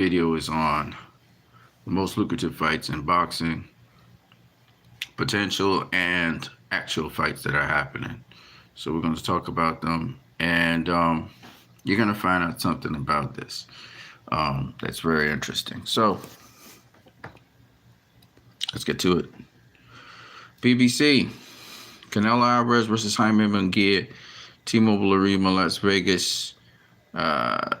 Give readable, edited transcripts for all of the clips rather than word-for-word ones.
Video is on the most lucrative fights in boxing, potential and actual fights that are happening. So we're going to talk about them, and you're going to find out something about this that's very interesting. So let's get to it. BBC, Canelo Alvarez versus Jaime Munguia, T-Mobile Arena, Las Vegas.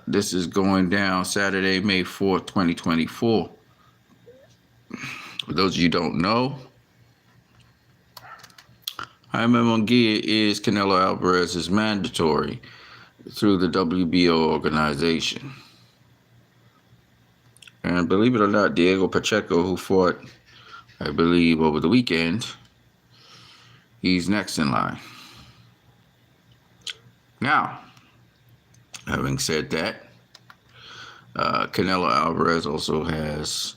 This is going down Saturday, May 4th, 2024. For those of you who don't know, Jaime Munguia is Canelo Alvarez's mandatory through the WBO organization. And believe it or not, Diego Pacheco, who fought, I believe, over the weekend, he's next in line. Now, having said that, Canelo Alvarez also has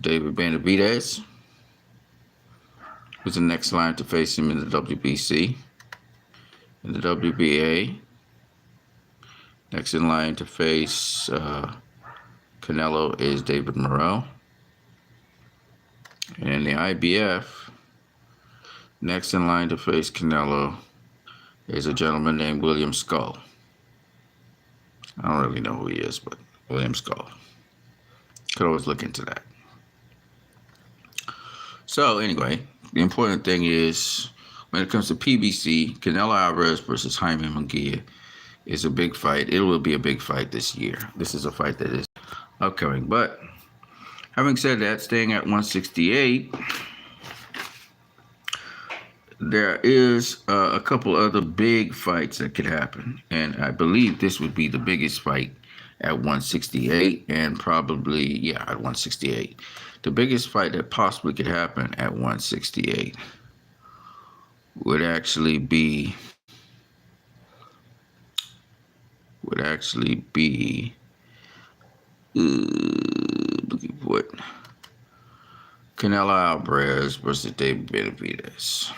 David Benavidez, who's the next line to face him in the WBC. In the WBA, next in line to face Canelo is David Morrell. And in the IBF, next in line to face Canelo is a gentleman named William Skull. I don't really know who he is, but William Skull. Could always look into that. So anyway, the important thing is when it comes to PBC, Canelo Alvarez versus Jaime Munguia is a big fight. It will be a big fight this year. This is a fight that is upcoming. But having said that, staying at 168, there is a couple other big fights that could happen. And I believe this would be the biggest fight at 168 and probably, at 168. The biggest fight that possibly could happen at 168 would actually be looking for it, Canelo Alvarez versus David Benavidez.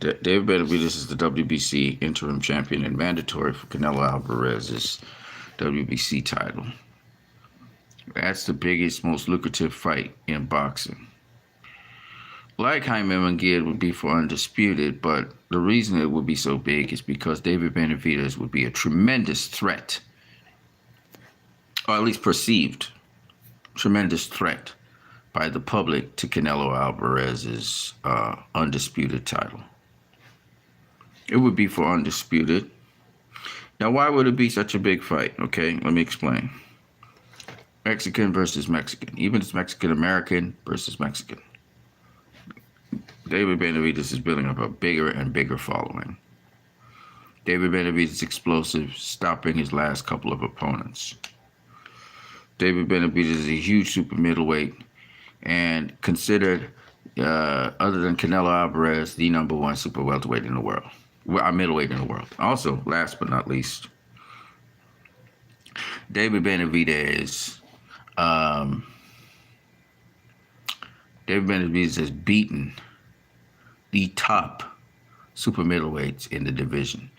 David Benavidez is the WBC interim champion and mandatory for Canelo Alvarez's WBC title. That's the biggest, most lucrative fight in boxing. Like Jaime Munguia, it would be for undisputed, but the reason it would be so big is because David Benavidez would be a tremendous threat, or at least perceived tremendous threat by the public to Canelo Alvarez's undisputed title. It would be for undisputed. Now, why would it be such a big fight? Okay, let me explain. Mexican versus Mexican. Even if it's Mexican-American versus Mexican. David Benavidez is building up a bigger and bigger following. David Benavidez is explosive, stopping his last couple of opponents. David Benavidez is a huge super middleweight and considered, other than Canelo Alvarez, the number one super welterweight in the world. Middleweight in the world. Also, last but not least, David Benavidez has beaten the top super middleweights in the division.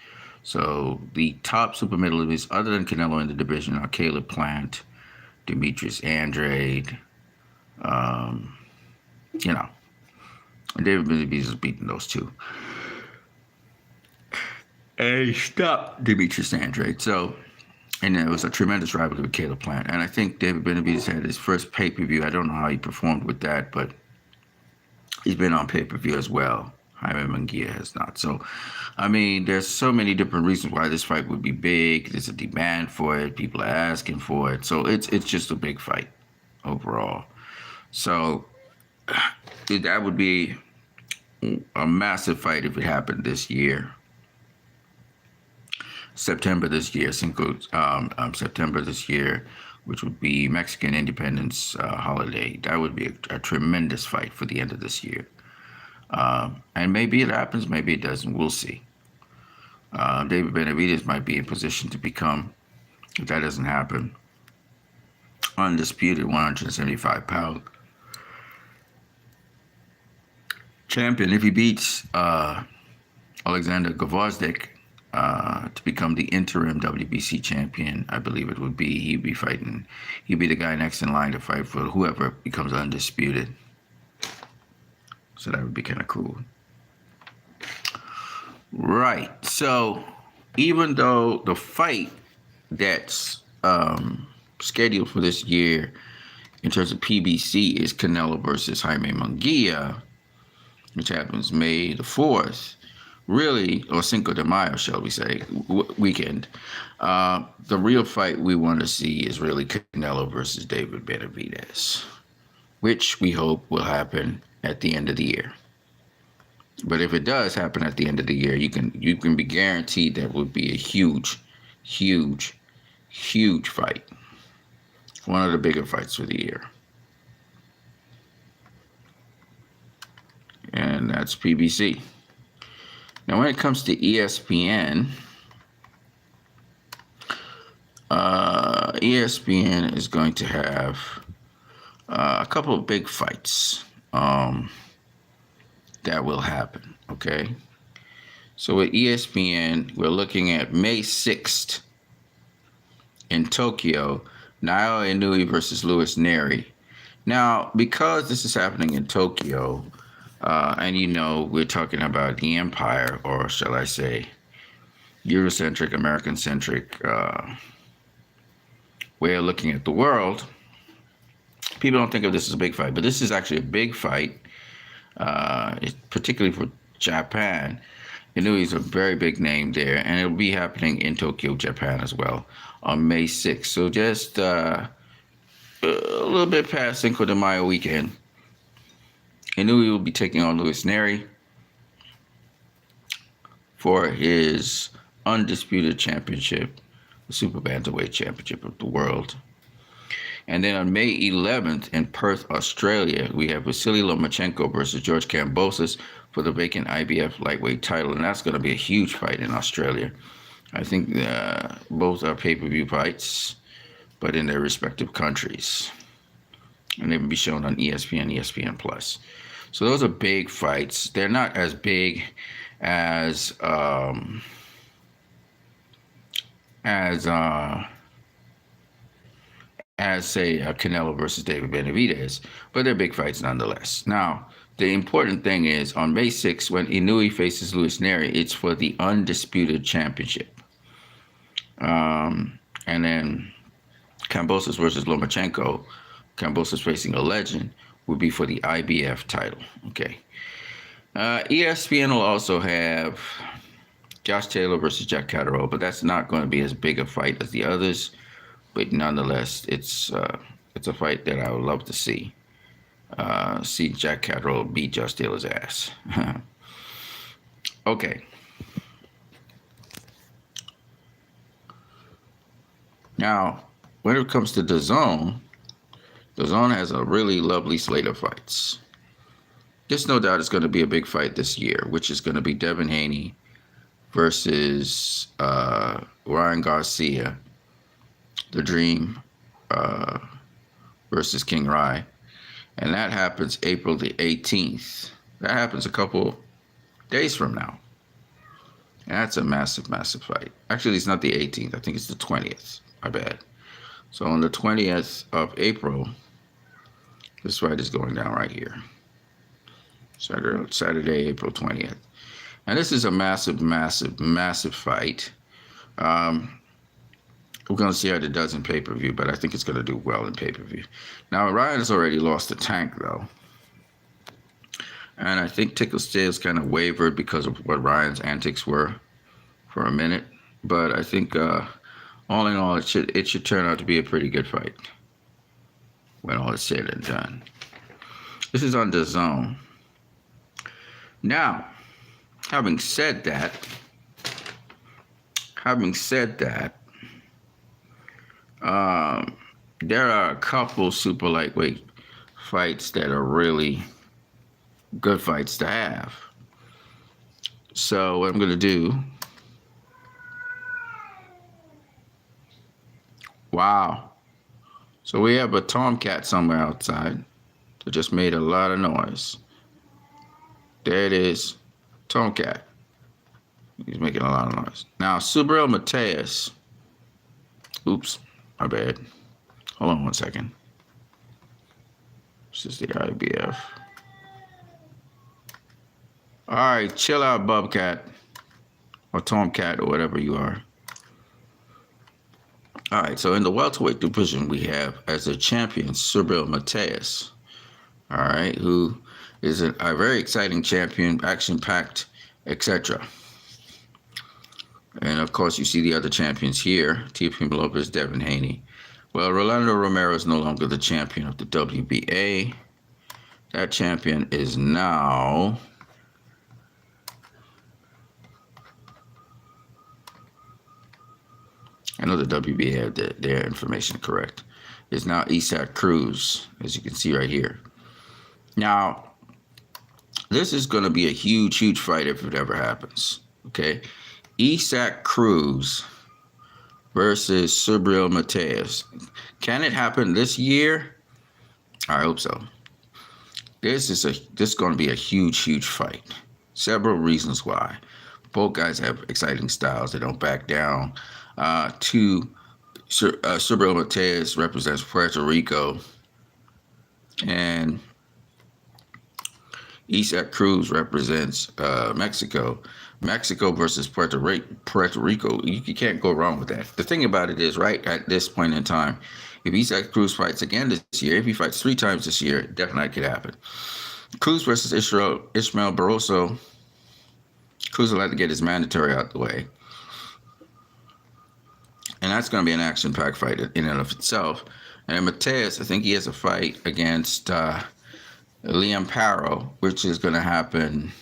So the top super middleweights, other than Canelo in the division, are Caleb Plant, Demetrius Andrade, and David Benavidez has beaten those two. And he stopped Demetrius Andrade. So, and it was a tremendous rivalry with Caleb Plant. And I think David Benavidez had his first pay-per-view. I don't know how he performed with that, but he's been on pay-per-view as well. Jaime Munguia has not. So, I mean, there's so many different reasons why this fight would be big. There's a demand for it. People are asking for it. So it's just a big fight overall. So that would be a massive fight if it happened this year. September this year, which would be Mexican Independence holiday. That would be a tremendous fight for the end of this year. And maybe it happens, maybe it doesn't. We'll see. David Benavidez might be in position to become, if that doesn't happen, undisputed 175-pound champion. If he beats Alexander Gvozdyk to become the interim WBC champion. I believe it would be. He'd be the guy next in line to fight for whoever becomes undisputed. So that would be kind of cool. Right. So even though the fight that's scheduled for this year in terms of PBC is Canelo versus Jaime Munguia, which happens May the 4th, really, or Cinco de Mayo, shall we say, weekend. The real fight we want to see is really Canelo versus David Benavidez, which we hope will happen at the end of the year. But if it does happen at the end of the year, you can be guaranteed that would be a huge fight. One of the bigger fights for the year. And that's PBC. Now, when it comes to ESPN, ESPN is going to have a couple of big fights that will happen, okay? So with ESPN, we're looking at May 6th in Tokyo, Naoya Inoue versus Luis Neri. Now, because this is happening in Tokyo, and we're talking about the empire, or shall I say, Eurocentric, American-centric way of looking at the world, people don't think of this as a big fight, but this is actually a big fight, particularly for Japan. Inoue is a very big name there, and it'll be happening in Tokyo, Japan as well on May 6th. So just a little bit past Cinco de Mayo weekend. Inoue will be taking on Luis Neri for his undisputed championship, the Super Bantamweight Championship of the world. And then on May 11th in Perth, Australia, we have Vasily Lomachenko versus George Kambosos for the vacant IBF lightweight title. And that's going to be a huge fight in Australia. I think both are pay-per-view fights, but in their respective countries. And they will be shown on ESPN, ESPN+. So those are big fights. They're not as big as say Canelo versus David Benavidez, but they're big fights nonetheless. Now, the important thing is on May 6th, when Inoue faces Luis Neri, it's for the undisputed championship. And then Kambosos versus Lomachenko, Kambosos facing a legend, would be for the IBF title. Okay. ESPN will also have Josh Taylor versus Jack Catterall, but that's not going to be as big a fight as the others. But nonetheless, it's a fight that I would love to see. See Jack Catterall beat Josh Taylor's ass. Okay. Now, when it comes to DAZN has a really lovely slate of fights. There's no doubt it's going to be a big fight this year, which is going to be Devin Haney versus Ryan Garcia, The Dream versus King Rai. And that happens April the 18th. That happens a couple days from now. And that's a massive, massive fight. Actually, it's not the 18th. I think it's the 20th. My bad. So on the 20th of April, this fight is going down right here. Saturday, April 20th. And this is a massive, massive, massive fight. We're going to see how it does in pay-per-view, but I think it's going to do well in pay-per-view. Now, Ryan has already lost the tank, though. And I think Tickle Sales kind of wavered because of what Ryan's antics were for a minute. But I think, all in all, it should turn out to be a pretty good fight when all is said and done. This is on DAZN. Now, having said that, there are a couple super lightweight fights that are really good fights to have. So what I'm going to do, wow. So we have a tomcat somewhere outside that just made a lot of noise. There it is, tomcat. He's making a lot of noise. Now, Subriel Mateus. Oops, my bad. Hold on one second. This is the IBF. All right, chill out, Bubcat. Or Tomcat, or whatever you are. All right, so in the welterweight division, we have as a champion, Subriel Mateus. All right, who is a very exciting champion, action-packed, etc. And of course, you see the other champions here: Teofimo Lopez, Devin Haney. Well, Rolando Romero is no longer the champion of the WBA. That champion is now I know the WBA had their information correct. Is now Isaac Cruz, as you can see right here. Now, this is going to be a huge, huge fight if it ever happens. Okay, Isaac Cruz versus Subriel Mateus. Can it happen this year? I hope so. This is going to be a huge, huge fight. Several reasons why. Both guys have exciting styles. They don't back down. Subriel Mateus represents Puerto Rico, and Isaac Cruz represents Mexico. Mexico versus Puerto Rico. You can't go wrong with that. The thing about it is, right at this point in time, if Isaac Cruz fights again this year, if he fights 3 times this year, it definitely could happen. Cruz versus Ismael Barroso. Cruz will have to get his mandatory out the way. And that's going to be an action-packed fight in and of itself. And Mateus, I think he has a fight against Liam Paro, which is going to happen,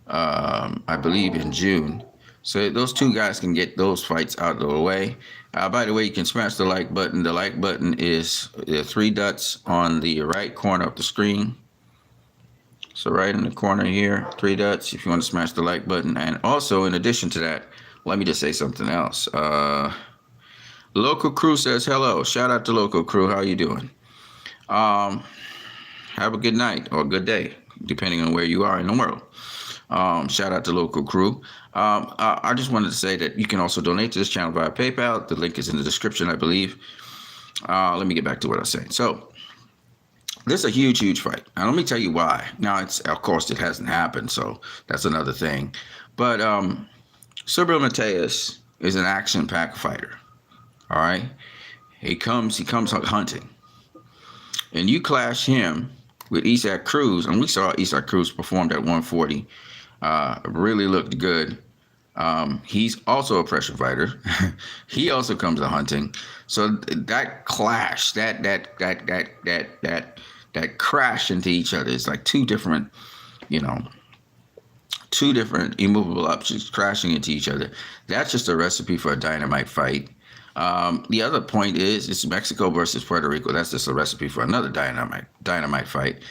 I believe, in June. So those two guys can get those fights out of the way. By the way, you can smash the like button. The like button is 3 dots on the right corner of the screen. So right in the corner here, 3 dots if you want to smash the like button. And also, in addition to that, let me just say something else. Local Crew says hello. Shout out to Local Crew. How you doing? Have a good night or a good day, depending on where you are in the world. Shout out to Local Crew. I just wanted to say that you can also donate to this channel via PayPal. The link is in the description, I believe. Let me get back to what I was saying. So, this is a huge, huge fight. Now, let me tell you why. Now, of course, it hasn't happened, so that's another thing. But Subriel Mateus is an action-packed fighter. All right? He comes hunting. And you clash him with Isaac Cruz, and we saw Isaac Cruz performed at 140. Really looked good. He's also a pressure fighter. He also comes to hunting. So that clash, that crash into each other is like two different immovable objects crashing into each other. That's just a recipe for a dynamite fight. The other point is it's Mexico versus Puerto Rico. That's just a recipe for another dynamite fight.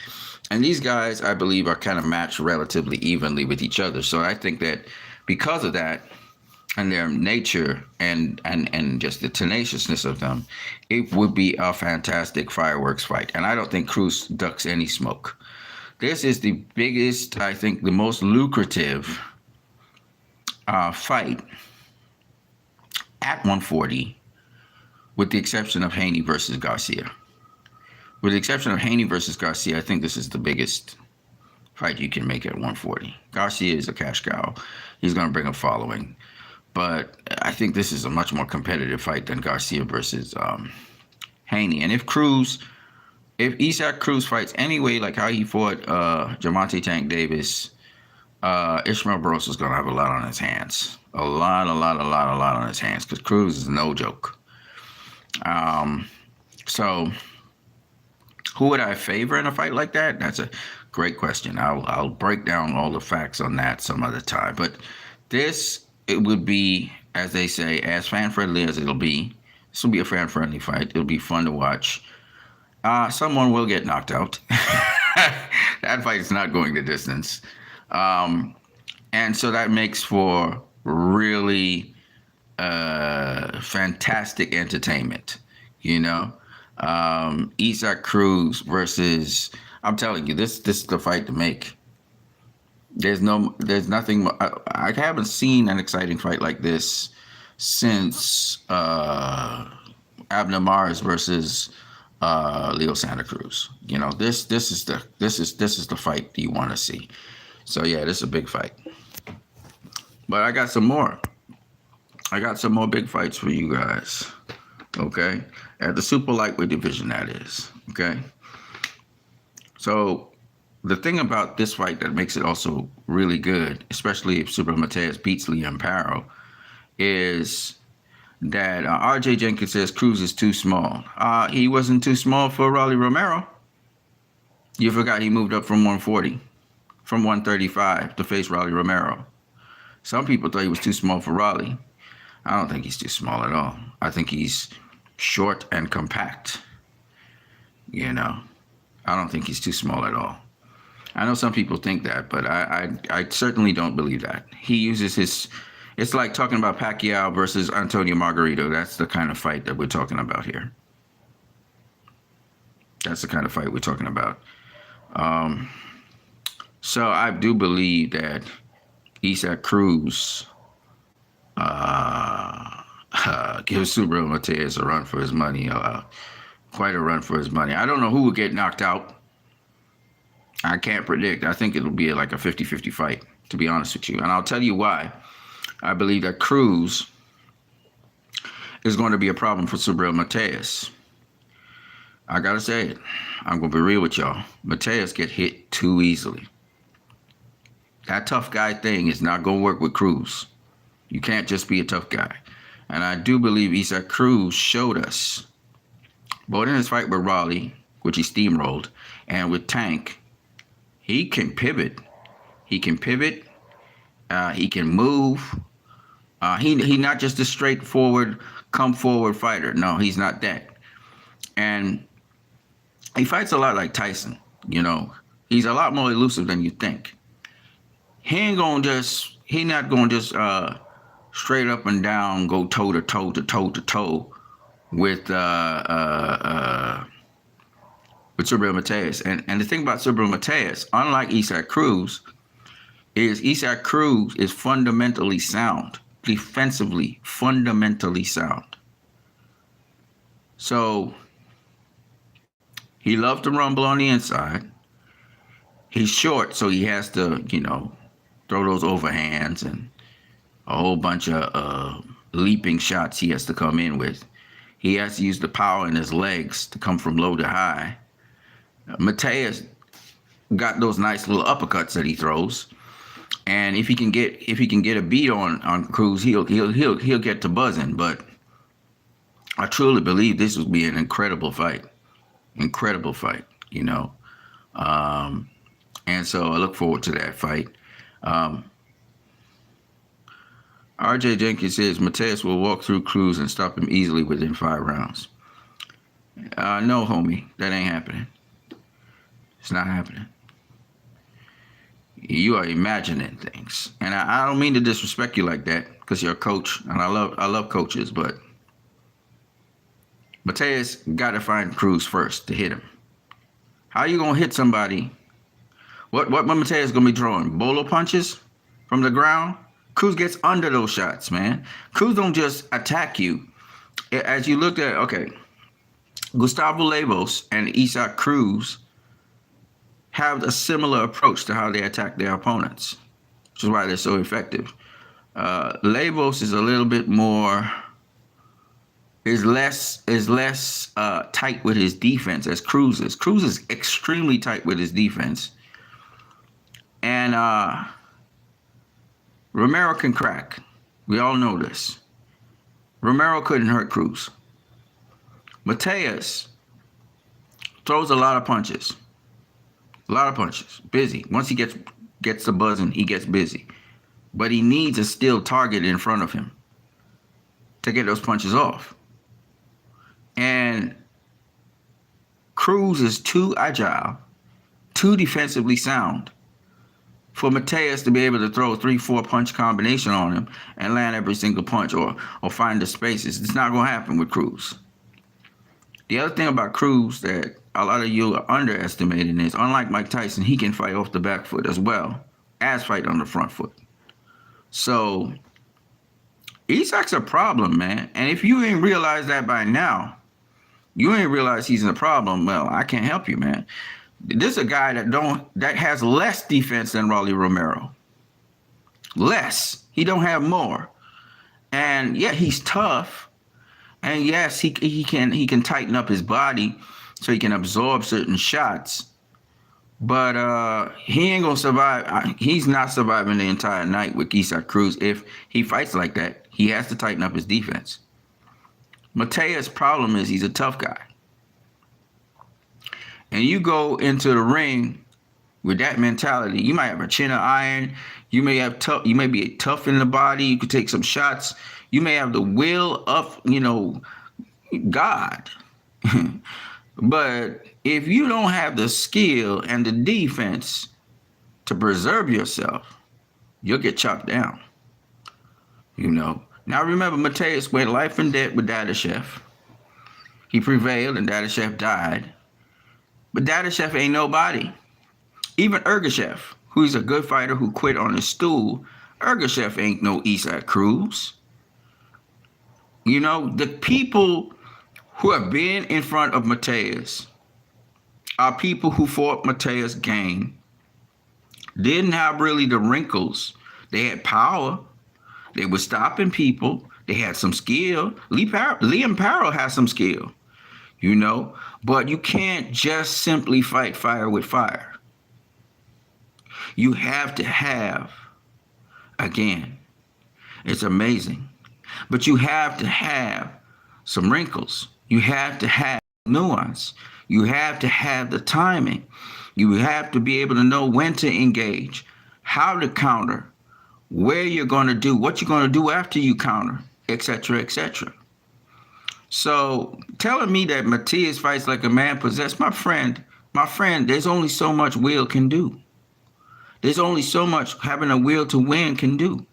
And these guys, I believe, are kind of matched relatively evenly with each other. So I think that because of that and their nature and just the tenaciousness of them, it would be a fantastic fireworks fight. And I don't think Cruz ducks any smoke. This is the biggest, I think, the most lucrative fight at 140, with the exception of Haney versus Garcia. With the exception of Haney versus Garcia, I think this is the biggest fight you can make at 140. Garcia is a cash cow. He's going to bring a following. But I think this is a much more competitive fight than Garcia versus Haney. And if Isaac Cruz fights anyway, like how he fought Gervonta Tank Davis, Ismael Barroso is going to have a lot on his hands. A lot on his hands, because Cruz is no joke. So who would I favor in a fight like that? That's a great question. I'll break down all the facts on that some other time. But it would be, as they say, as fan-friendly as it'll be. This will be a fan-friendly fight. It'll be fun to watch. Someone will get knocked out. That fight is not going the distance. And so that makes for really fantastic entertainment, Isaac Cruz versus, I'm telling you, this is the fight to make. There's nothing. I haven't seen an exciting fight like this since Abner Mares versus Leo Santa Cruz. You know, this is the fight you want to see. So yeah, this is a big fight. But I got some more. I got some more big fights for you guys. Okay, at the super lightweight division, that is. Okay. So the thing about this fight that makes it also really good, especially if Super Mateus beats Liam Paro, is that R.J. Jenkins says Cruz is too small. He wasn't too small for Rolly Romero. You forgot he moved up from 140, from 135 to face Rolly Romero. Some people thought he was too small for Rolly. I don't think he's too small at all. I think he's short and compact. You know, I don't think he's too small at all. I know some people think that, but I certainly don't believe that. He uses his. It's like talking about Pacquiao versus Antonio Margarito. That's the kind of fight that we're talking about here. That's the kind of fight we're talking about. So I do believe that Isaac Cruz gives Super Mateus a run for his money. Quite a run for his money. I don't know who will get knocked out. I can't predict. I think it'll be like a 50-50 fight, to be honest with you. And I'll tell you why. I believe that Cruz is going to be a problem for Subriel Mateus. I got to say it. I'm going to be real with y'all. Mateus get hit too easily. That tough guy thing is not going to work with Cruz. You can't just be a tough guy. And I do believe Isaac Cruz showed us, both in his fight with Raleigh, which he steamrolled, and with Tank, he can pivot. He can pivot. He can move. He not just a straightforward, come forward fighter. No, he's not that. And he fights a lot like Tyson. You know, he's a lot more elusive than you think. He not gonna just straight up and down go toe to toe with Subriel Mateus. And the thing about Subriel Mateus, unlike Isaac Cruz, is Isaac Cruz is fundamentally sound, defensively fundamentally sound. So he loves to rumble on the inside. He's short, so he has to, throw those overhands and a whole bunch of leaping shots he has to come in with. He has to use the power in his legs to come from low to high. Mateus got those nice little uppercuts that he throws, and if he can get a beat on Cruz, he'll get to buzzing. But I truly believe this will be an incredible fight, and so I look forward to that fight. R.J. Jenkins says Mateus will walk through Cruz and stop him easily within 5 rounds. No, homie, that ain't happening. It's not happening. You are imagining things, and I don't mean to disrespect you like that, because you're a coach, and I love coaches, but Mateus got to find Cruz first to hit him. How you gonna hit somebody? What Mateus gonna be throwing? Bolo punches from the ground? Cruz gets under those shots, man. Cruz don't just attack you. As you looked at, Gustavo Lemos and Isaac Cruz have a similar approach to how they attack their opponents, which is why they're so effective. Lemos is a little bit more, is less tight with his defense as Cruz is. Cruz is extremely tight with his defense. And Romero can crack. We all know this. Romero couldn't hurt Cruz. Mateus throws a lot of punches. Busy. Once he gets the buzzing, he gets busy. But he needs a still target in front of him to get those punches off. And Cruz is too agile, too defensively sound for Mateus to be able to throw a 3-4 punch combination on him and land every single punch or find the spaces. It's not going to happen with Cruz. The other thing about Cruz that a lot of you are underestimating is, unlike Mike Tyson, he can fight off the back foot as well as fighting on the front foot. So Isak's a problem, man. And if you ain't realized that by now, you ain't realized he's a problem, well, I can't help you, man. This is a guy that has less defense than Rolly Romero. Less. He don't have more. And yeah, he's tough. And yes, he can tighten up his body so he can absorb certain shots. But he ain't gonna survive. He's not surviving the entire night with Isak Cruz. If he fights like that, he has to tighten up his defense. Mateus' problem is he's a tough guy. And you go into the ring with that mentality, you might have a chin of iron. You may be tough in the body. You could take some shots. You may have the will of, God. But if you don't have the skill and the defense to preserve yourself, you'll get chopped down. Now remember, Mateus went life and death with Dadashev. He prevailed and Dadashev died. But Dadashev ain't nobody. Even Ergashev, who's a good fighter who quit on his stool, Ergashev ain't no Isak Cruz. The people who have been in front of Mateus are people who fought Mateus' game. Didn't have really the wrinkles. They had power. They were stopping people. They had some skill. Liam Parrow has some skill, but you can't just simply fight fire with fire. You have to have, again, it's amazing, but you have to have some wrinkles. You have to have nuance. You have to have the timing. You have to be able to know when to engage, how to counter, where you're going to do, what you're going to do after you counter, etc., etc. So telling me that Mateus fights like a man possessed, my friend, there's only so much will can do. There's only so much having a will to win can do.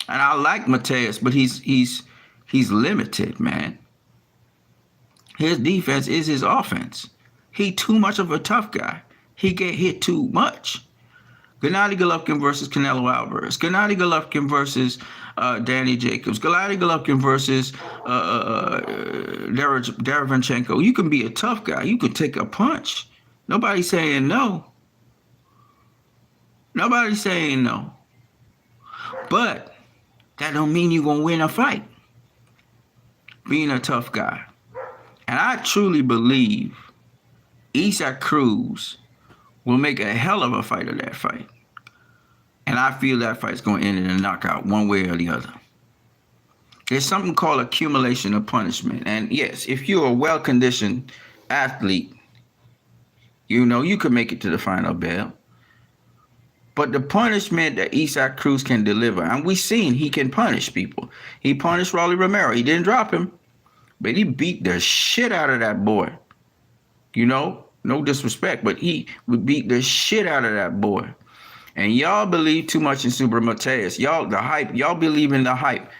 And I like Mateus, but he's limited, man. His defense is his offense. He too much of a tough guy. He get hit too much. Gennady Golovkin versus Canelo Alvarez. Gennady Golovkin versus Danny Jacobs. Gennady Golovkin versus Derevyanchenko. You can be a tough guy. You can take a punch. Nobody's saying no. Nobody's saying no. But that don't mean you're going to win a fight. Being a tough guy. And I truly believe Isak Cruz will make a hell of a fight of that fight. And I feel that fight's going to end in a knockout one way or the other. There's something called accumulation of punishment. And yes, if you're a well-conditioned athlete, you can make it to the final bell. But the punishment that Isak Cruz can deliver, and we've seen he can punish people. He punished Rolly Romero. He didn't drop him, but he beat the shit out of that boy. No disrespect, but he would beat the shit out of that boy. And y'all believe too much in Super Mateus. Y'all believe in the hype.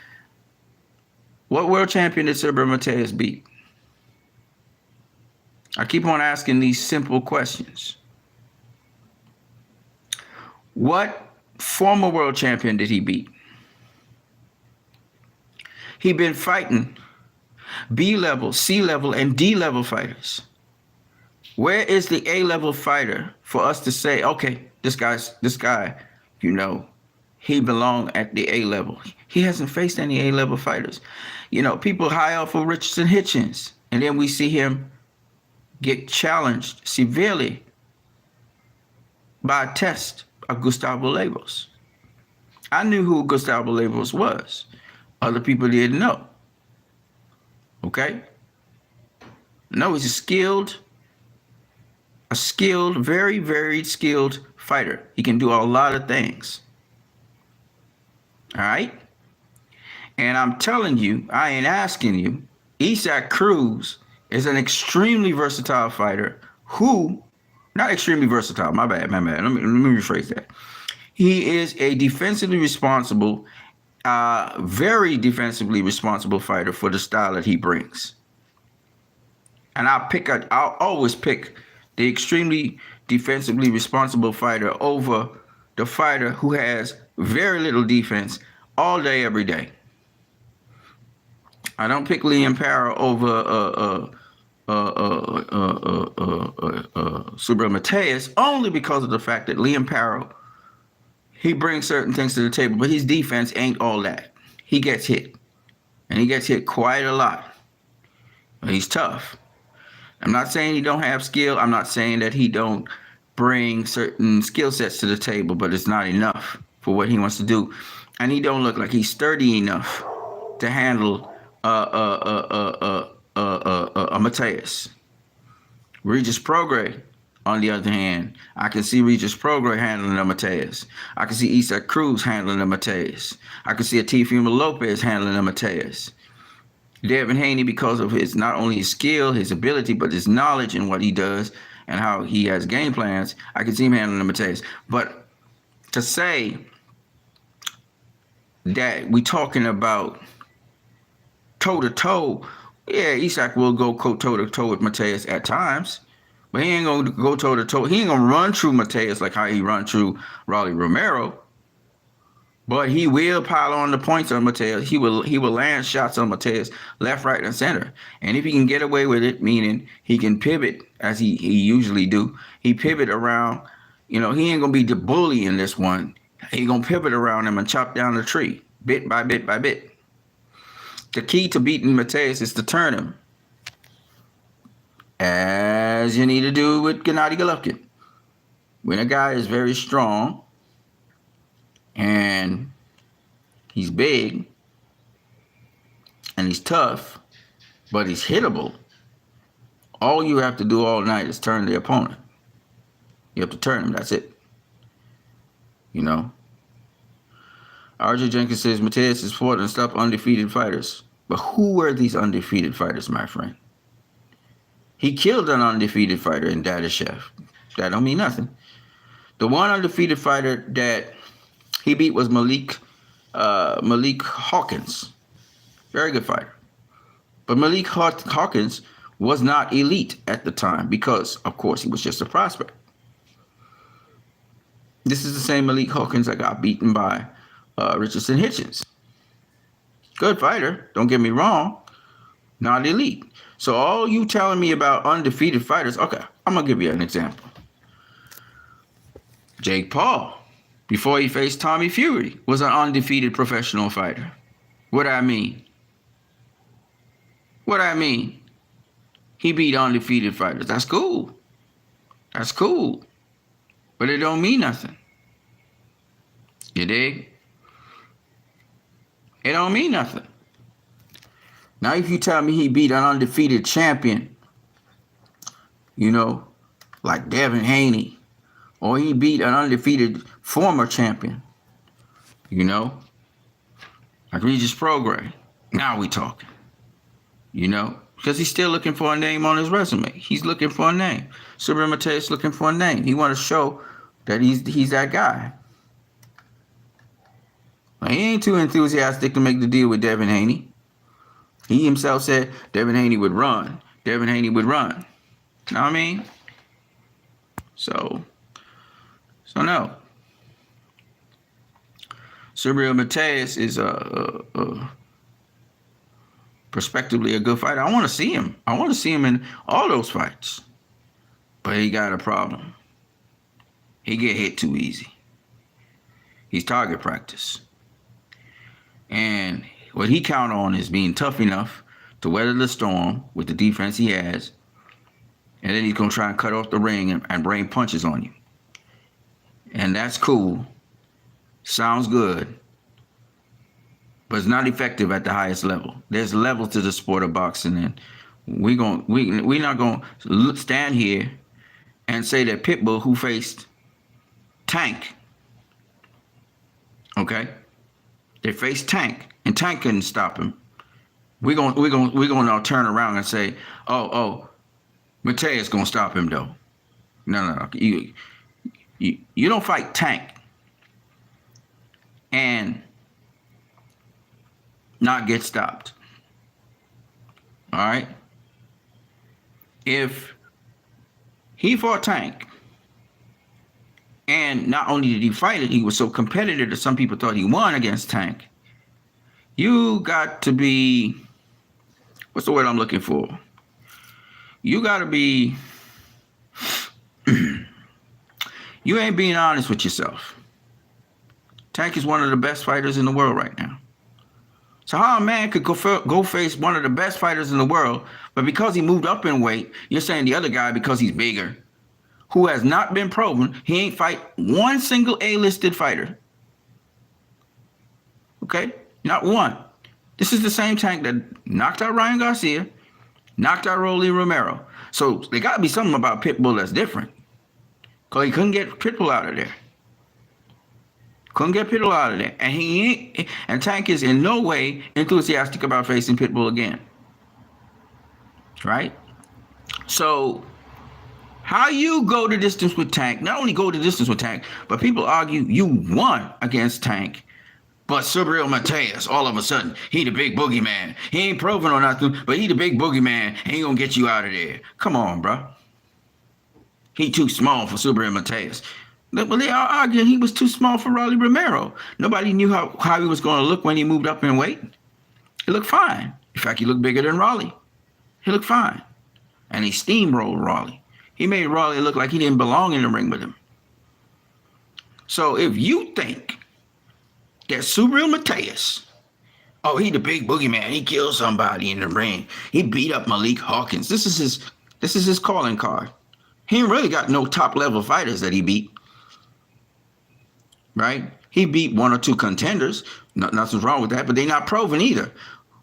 What world champion did Super Mateus beat? I keep on asking these simple questions. What former world champion did he beat? He been fighting B-level, C-level, and D-level fighters. Where is the A-level fighter for us to say, okay, this guy, he belonged at the A-level. He hasn't faced any A-level fighters. People high off of Richardson Hitchens, and then we see him get challenged severely by a test of Gustavo Lemos. I knew who Gustavo Lemos was. Other people didn't know. Okay? No, he's a skilled, very, very skilled fighter. He can do a lot of things. All right? And I'm telling you, I ain't asking you, Isak Cruz is an extremely versatile fighter who, not extremely versatile, my bad. Let me rephrase that. He is a defensively responsible, very defensively responsible fighter for the style that he brings. And I'll always pick the extremely defensively responsible fighter over the fighter who has very little defense all day, every day. I don't pick Liam Parra over Subriel Matias only because of the fact that Liam Parra, he brings certain things to the table, but his defense ain't all that. He gets hit, and he gets hit quite a lot. He's tough. I'm not saying he don't have skill. I'm not saying that he don't bring certain skill sets to the table, but it's not enough for what he wants to do. And he don't look like he's sturdy enough to handle Matias. Regis Prograis, on the other hand, I can see Regis Prograis handling a Matias. I can see Isaac Cruz handling a Matias. I can see a Teofimo Lopez handling a Matias. Devin Haney, because of his not only his skill, his ability, but his knowledge in what he does and how he has game plans, I can see him handling the Matias. But to say that we talking about toe-to-toe, yeah, Isaac will go toe-to-toe with Matias at times, but he ain't going to go toe-to-toe. He ain't going to run through Matias like how he run through Rolly Romero. But he will pile on the points on Matias. He will land shots on Matias left, right, and center. And if he can get away with it, meaning he can pivot as he usually do, he pivot around. He ain't gonna be the bully in this one. He gonna pivot around him and chop down the tree bit by bit by bit. The key to beating Matias is to turn him, as you need to do with Gennady Golovkin. When a guy is very strong and he's big and he's tough, but he's hittable, all you have to do all night is turn the opponent. You have to turn him. That's it. RJ Jenkins says Matias is fought and stopped undefeated fighters. But who were these undefeated fighters, my friend? He killed an undefeated fighter in Dadashev. That don't mean nothing. The one undefeated fighter that he beat was Malik Hawkins. Very good fighter. But Malik Hawkins was not elite at the time because, of course, he was just a prospect. This is the same Malik Hawkins that got beaten by Richardson Hitchens. Good fighter, don't get me wrong. Not elite. So all you telling me about undefeated fighters, okay, I'm going to give you an example. Jake Paul, before he faced Tommy Fury, was an undefeated professional fighter. What I mean? He beat undefeated fighters. That's cool. But it don't mean nothing. You dig? It don't mean nothing. Now, if you tell me he beat an undefeated champion, like Devin Haney, or he beat an undefeated former champion, like Regis Prograis, now we talking, because he's still looking for a name on his resume. He's looking for a name. Subriel Matias looking for a name. He want to show that he's that guy. He ain't too enthusiastic to make the deal with Devin Haney. He himself said Devin Haney would run. Know what I mean? So no. Subriel Matias is prospectively a good fighter. I want to see him. In all those fights. But he got a problem. He get hit too easy. He's target practice. And what he count on is being tough enough to weather the storm with the defense he has. And then he's going to try and cut off the ring and bring punches on you. And that's cool. Sounds good. But it's not effective at the highest level. There's levels to the sport of boxing. And we're not going to stand here and say that Pitbull, who faced Tank, okay? They faced Tank, and Tank couldn't stop him. We're going to now turn around and say, oh, Matias gonna stop him though. No. You don't fight Tank and not get stopped. All right. If he fought Tank And not only did he fight it, he was so competitive that some people thought he won against Tank. You got to be, what's the word I'm looking for? You got to be, you ain't being honest with yourself. Tank is one of the best fighters in the world right now. So how a man could go face one of the best fighters in the world, but because he moved up in weight, you're saying the other guy, because he's bigger, who has not been proven, he ain't fight one single A-listed fighter. Okay? Not one. This is the same Tank that knocked out Ryan Garcia, knocked out Rolly Romero. So there got to be something about Pitbull that's different. Because he couldn't get Pitbull out of there. Couldn't get Pitbull out of there. And Tank is in no way enthusiastic about facing Pitbull again. Right? So how you go the distance with Tank, not only go the distance with Tank, but people argue you won against Tank. But Subriel Matias, all of a sudden, he the big boogeyman. He ain't proven or nothing, but he the big boogeyman. He ain't gonna get you out of there. Come on, bro. He too small for Subriel Matias. But they are arguing he was too small for Rolly Romero. Nobody knew how he was going to look when he moved up in weight. He looked fine. In fact, he looked bigger than Rolly. He looked fine. And he steamrolled Rolly. He made Rolly look like he didn't belong in the ring with him. So if you think that Subriel Matias, oh, he the big boogeyman, he killed somebody in the ring, he beat up Malik Hawkins, this is his calling card. He ain't really got no top level fighters that he beat. Right? He beat one or two contenders. Nothing's wrong with that, but they're not proven either.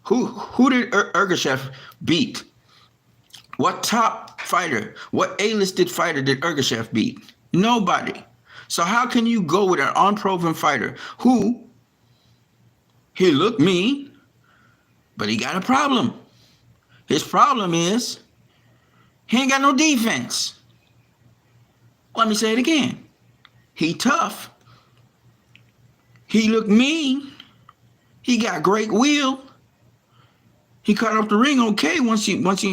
Who did Ergashev beat? What top fighter, what A-listed fighter did Ergashev beat? Nobody. So how can you go with an unproven fighter who, he looked mean, but he got a problem. His problem is he ain't got no defense. Let me say it again. He tough. He looked mean. He got great will. He cut off the ring okay once you're not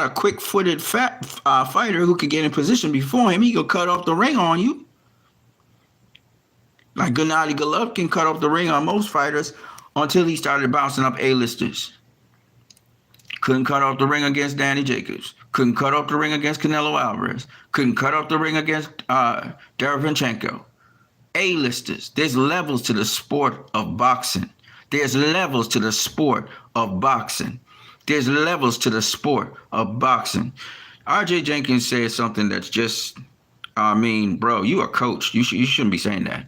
a quick-footed fighter who could get in position before him. He could cut off the ring on you. Like Gennady Golovkin cut off the ring on most fighters until he started bouncing up A-listers. Couldn't cut off the ring against Danny Jacobs. Couldn't cut off the ring against Canelo Alvarez. Couldn't cut off the ring against Derevyanchenko. A-listers. There's levels to the sport of boxing. There's levels to the sport of boxing. There's levels to the sport of boxing. R.J. Jenkins said something that's just, bro, you a coach. You shouldn't be saying that.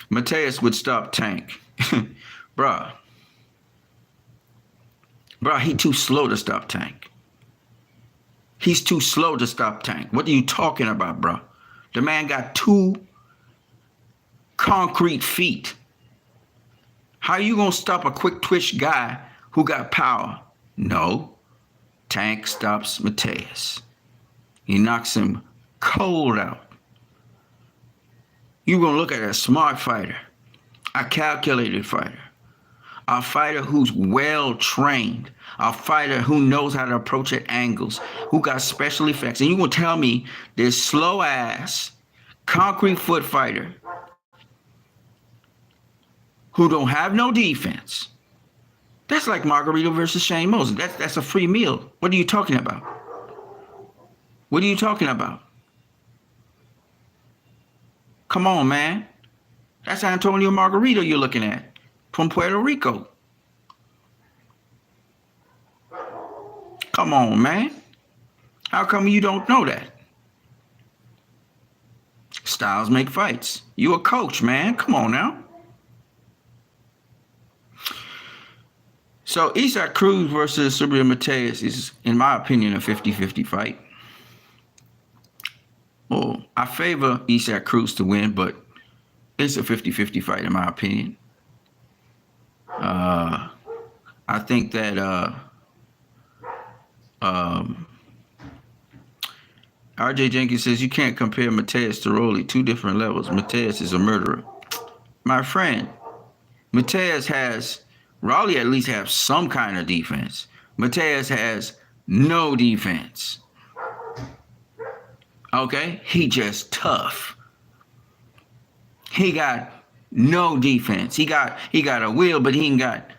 Matias would stop Tank. Bruh, he too slow to stop Tank. He's too slow to stop Tank. What are you talking about, bro? The man got 2 concrete feet. How you gonna stop a quick twitch guy who got power? No. Tank stops Matias. He knocks him cold out. You gonna look at a smart fighter, a calculated fighter, a fighter who's well trained, a fighter who knows how to approach at angles, who got special effects. And you gonna tell me this slow ass, concrete foot fighter who don't have no defense. That's like Margarito versus Shane Mosley. That's a free meal. What are you talking about? What are you talking about? Come on, man. That's Antonio Margarito you're looking at from Puerto Rico. Come on, man. How come you don't know that? Styles make fights. You a coach, man. Come on now. So Isaac Cruz versus Subriel Matias is, in my opinion, a 50-50 fight. Well, I favor Isaac Cruz to win, but it's a 50-50 fight in my opinion. I think that R.J. Jenkins says you can't compare Matias to Rolly, 2 different levels. Matias is a murderer. My friend, Rolly at least have some kind of defense. Matias has no defense. Okay? He just tough. He got no defense. He got a will, but he got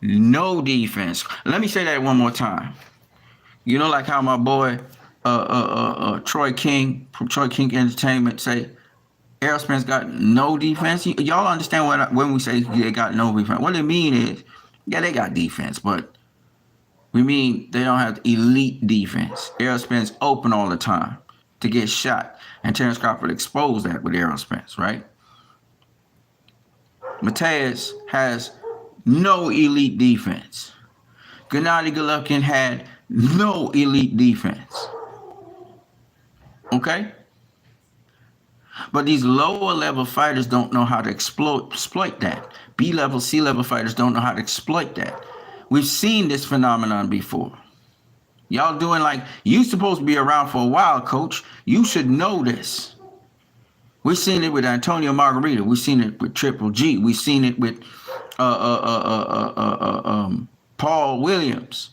no defense. Let me say that one more time. You know, like how my boy Troy King from Troy King Entertainment say Errol Spence got no defense. Y'all understand when we say they got no defense? What it mean is, yeah, they got defense, but we mean they don't have elite defense. Errol Spence open all the time to get shot, and Terrence Crawford exposed that with Errol Spence, right? Mateus has no elite defense. Gennady Golovkin had no elite defense. Okay? But these lower level fighters don't know how to exploit that. B level, C level fighters don't know how to exploit that. We've seen this phenomenon before. Y'all doing like, you supposed to be around for a while, coach. You should know this. We've seen it with Antonio Margarita. We've seen it with Triple G. We've seen it with Paul Williams.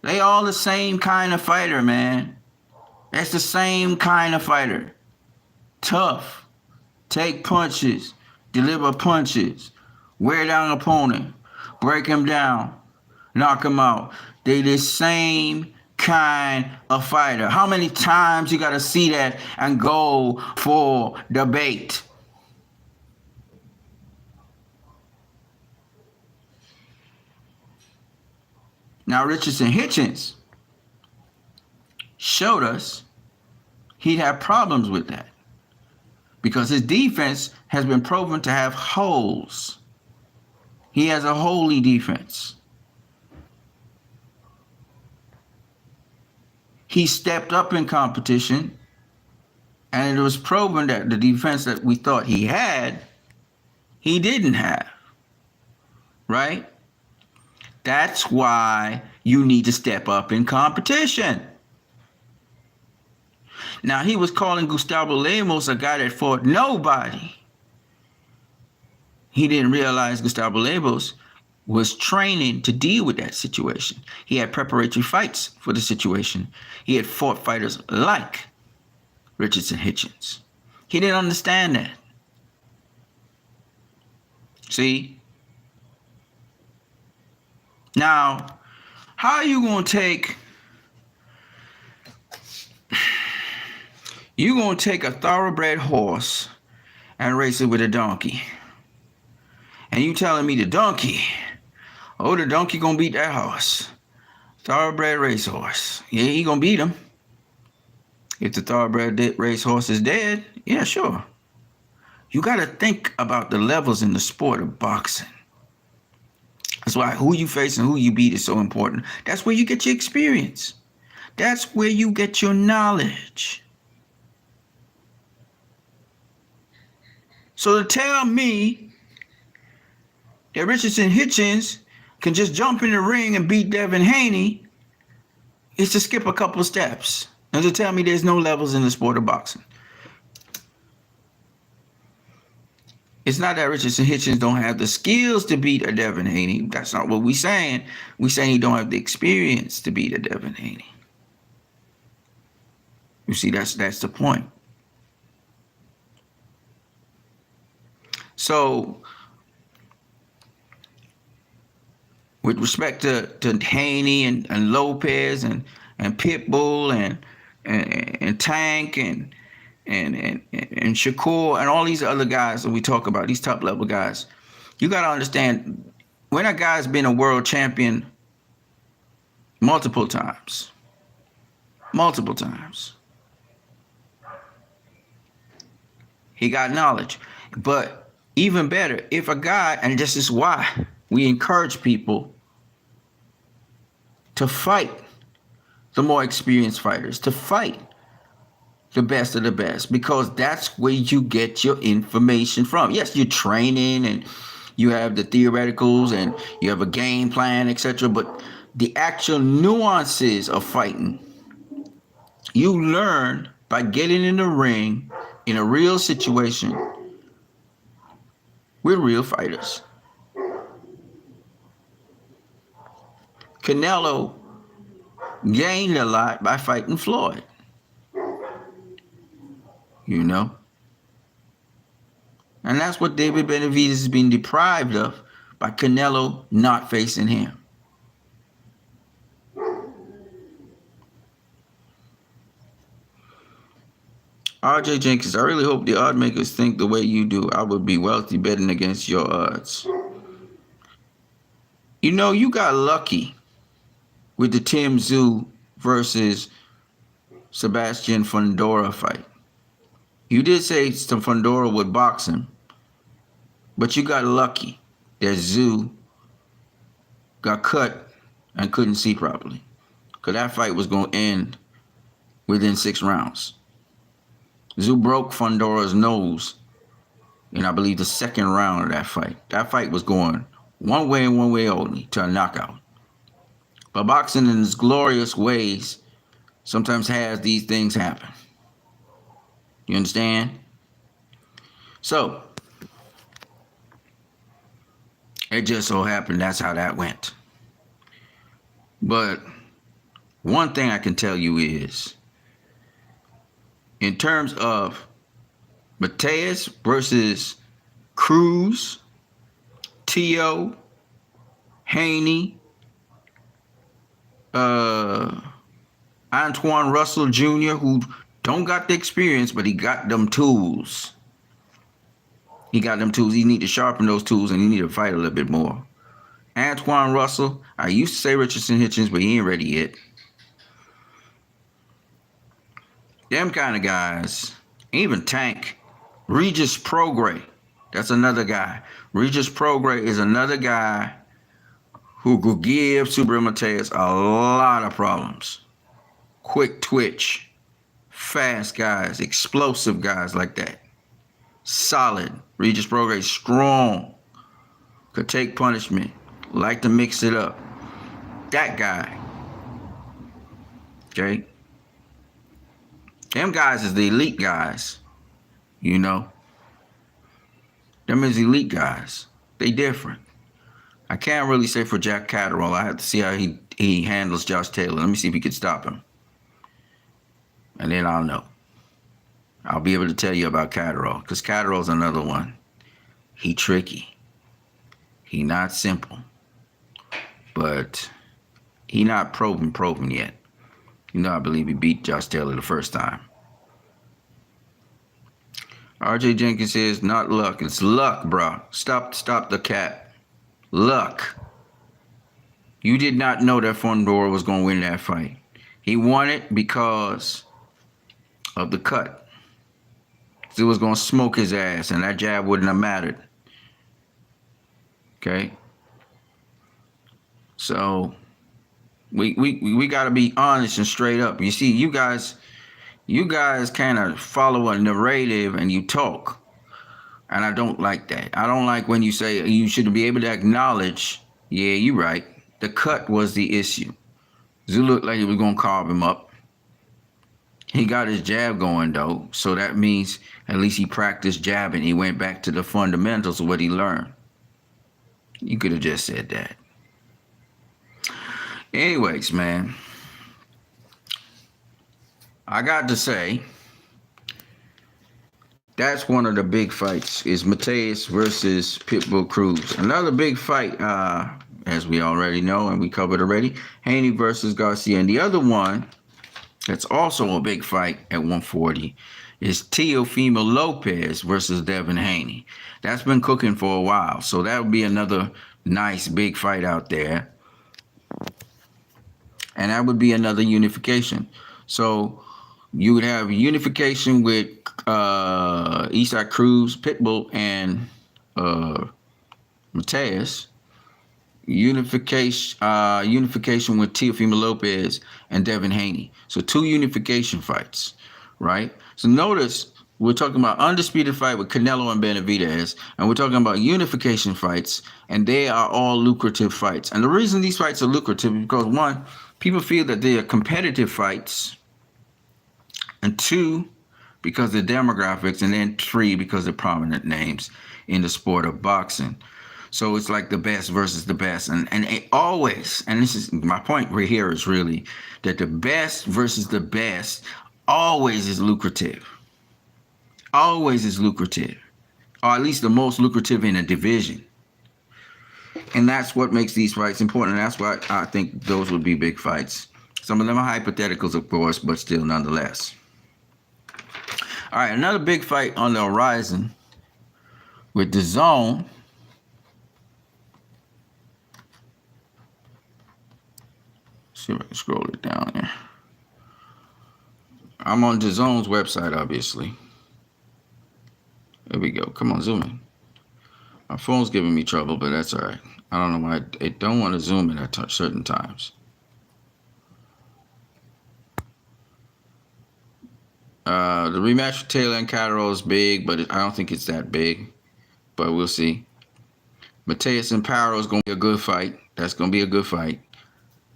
They all the same kind of fighter, man. That's the same kind of fighter. Tough. Take punches. Deliver punches. Wear down an opponent. Break him down. Knock him out. They the same kind of fighter. How many times you got to see that and go for debate? Now, Richardson Hitchens showed us he'd have problems with that because his defense has been proven to have holes. He has a holy defense. He stepped up in competition, and it was proven that the defense that we thought he had, he didn't have. Right? That's why you need to step up in competition. Now, he was calling Gustavo Lemos a guy that fought nobody. He didn't realize Gustavo Lemos was training to deal with that situation. He had preparatory fights for the situation. He had fought fighters like Richardson Hitchens. He didn't understand that. See? Now, how are you going to take... You're going to take a thoroughbred horse and race it with a donkey. And you telling me the donkey going to beat that horse. Thoroughbred racehorse. Yeah, he going to beat him. If the thoroughbred racehorse is dead, yeah, sure. You got to think about the levels in the sport of boxing. That's why who you face and who you beat is so important. That's where you get your experience. That's where you get your knowledge. So to tell me that Richardson Hitchens can just jump in the ring and beat Devin Haney is to skip a couple of steps. And to tell me there's no levels in the sport of boxing. It's not that Richardson Hitchens don't have the skills to beat a Devin Haney. That's not what we're saying. We're saying he don't have the experience to beat a Devin Haney. You see, that's the point. So, with respect to Haney and Lopez and Pitbull and Tank and Shakur and all these other guys that we talk about, these top level guys, you got to understand, when a guy's been a world champion multiple times, he got knowledge. But even better, if a guy, and this is why we encourage people to fight the more experienced fighters, to fight the best of the best, because that's where you get your information from. Yes, you're training and you have the theoreticals and you have a game plan, etc. But the actual nuances of fighting, you learn by getting in the ring in a real situation with real fighters. Canelo gained a lot by fighting Floyd. You know? And that's what David Benavidez is being deprived of by Canelo not facing him. RJ Jenkins, I really hope the odd makers think the way you do. I would be wealthy betting against your odds. You know, you got lucky with the Tim Tszyu versus Sebastian Fundora fight. You did say some Fundora would box him, but you got lucky that Tszyu got cut and couldn't see properly, because that fight was going to end within 6 rounds. Tszyu broke Fundora's nose in, I believe, the 2nd round of that fight. That fight was going one way and one way only, to a knockout. But boxing in its glorious ways sometimes has these things happen. You understand? So, it just so happened that's how that went. But one thing I can tell you is, in terms of Mateus versus Cruz, Tio, Haney, Antoine Russell Jr., who don't got the experience, but he got them tools. He got them tools. He need to sharpen those tools, and he need to fight a little bit more. Antoine Russell, I used to say Richardson Hitchens, but he ain't ready yet. Them kind of guys. Even Tank. Regis Prograis. That's another guy. Regis Prograis is another guy who could give Subriel Mateus a lot of problems. Quick twitch. Fast guys. Explosive guys like that. Solid. Regis Prograis, strong. Could take punishment. Like to mix it up. That guy. Okay? Them guys is the elite guys. You know? Them is elite guys. They different. I can't really say for Jack Catterall. I have to see how he handles Josh Taylor. Let me see if he can stop him. And then I'll know. I'll be able to tell you about Catterall. Because Catterall's another one. He tricky. He not simple. But he not proven yet. You know, I believe he beat Josh Taylor the first time. RJ Jenkins says, not luck. It's luck, bro. Stop the cap. Luck. You did not know that Fundora was going to win that fight. He won it because of the cut. He was going to smoke his ass, and that jab wouldn't have mattered. Okay? So, we got to be honest and straight up. You see, you guys kind of follow a narrative and you talk. And I don't like that. I don't like when you say you should be able to acknowledge, yeah, you're right. The cut was the issue. Tszyu looked like he was going to carve him up. He got his jab going, though. So that means at least he practiced jabbing. He went back to the fundamentals of what he learned. You could have just said that. Anyways, man. I got to say, that's one of the big fights, is Mateus versus Pitbull Cruz. Another big fight, as we already know and we covered already, Haney versus Garcia. And the other one that's also a big fight at 140 is Teofimo Lopez versus Devin Haney. That's been cooking for a while, so that would be another nice big fight out there. And that would be another unification. So you would have unification with Isaac Cruz, Pitbull, and Mateus. Unification with Teofimo Lopez and Devin Haney. So 2 unification fights, right? So notice we're talking about undisputed fight with Canelo and Benavidez, and we're talking about unification fights, and they are all lucrative fights. And the reason these fights are lucrative is because, 1, people feel that they are competitive fights, and 2, because of demographics, and then 3, because of prominent names in the sport of boxing. So it's like the best versus the best. And it always, and this is my point right here, is really that the best versus the best always is lucrative. Always is lucrative. Or at least the most lucrative in a division. And that's what makes these fights important. And that's why I think those would be big fights. Some of them are hypotheticals, of course, but still nonetheless. All right, another big fight on the horizon with DAZN. See if I can scroll it down here. I'm on DAZN's website, obviously. There we go. Come on, zoom in. My phone's giving me trouble, but that's all right. I don't know why it don't want to zoom in at certain times. The rematch for Taylor and Catterall is big, but I don't think it's that big. But we'll see. Mateus and Paro is going to be a good fight. That's going to be a good fight.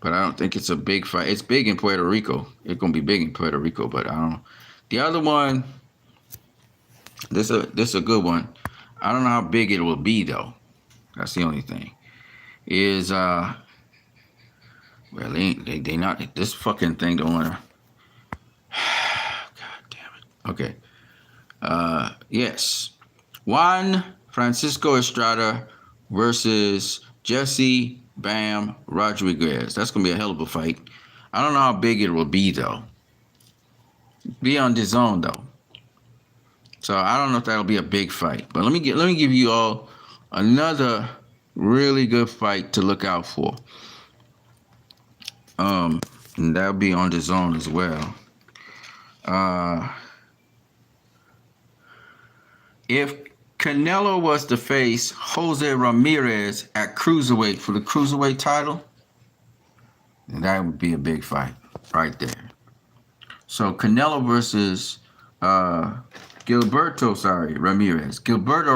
But I don't think it's a big fight. It's big in Puerto Rico. It's going to be big in Puerto Rico, but I don't know. The other one, this is a good one. I don't know how big it will be, though. That's the only thing. Is, well, they not, this fucking thing don't want to. God damn it. Okay. Yes. Juan Francisco Estrada versus Jesse Bam Rodriguez. That's going to be a hell of a fight. I don't know how big it will be, though. Be on DAZN, though. So I don't know if that'll be a big fight. But let me give you all another really good fight to look out for. And that'll be on DAZN as well. If Canelo was to face Jose Ramirez at cruiserweight for the cruiserweight title, then that would be a big fight right there. So Canelo versus Gilberto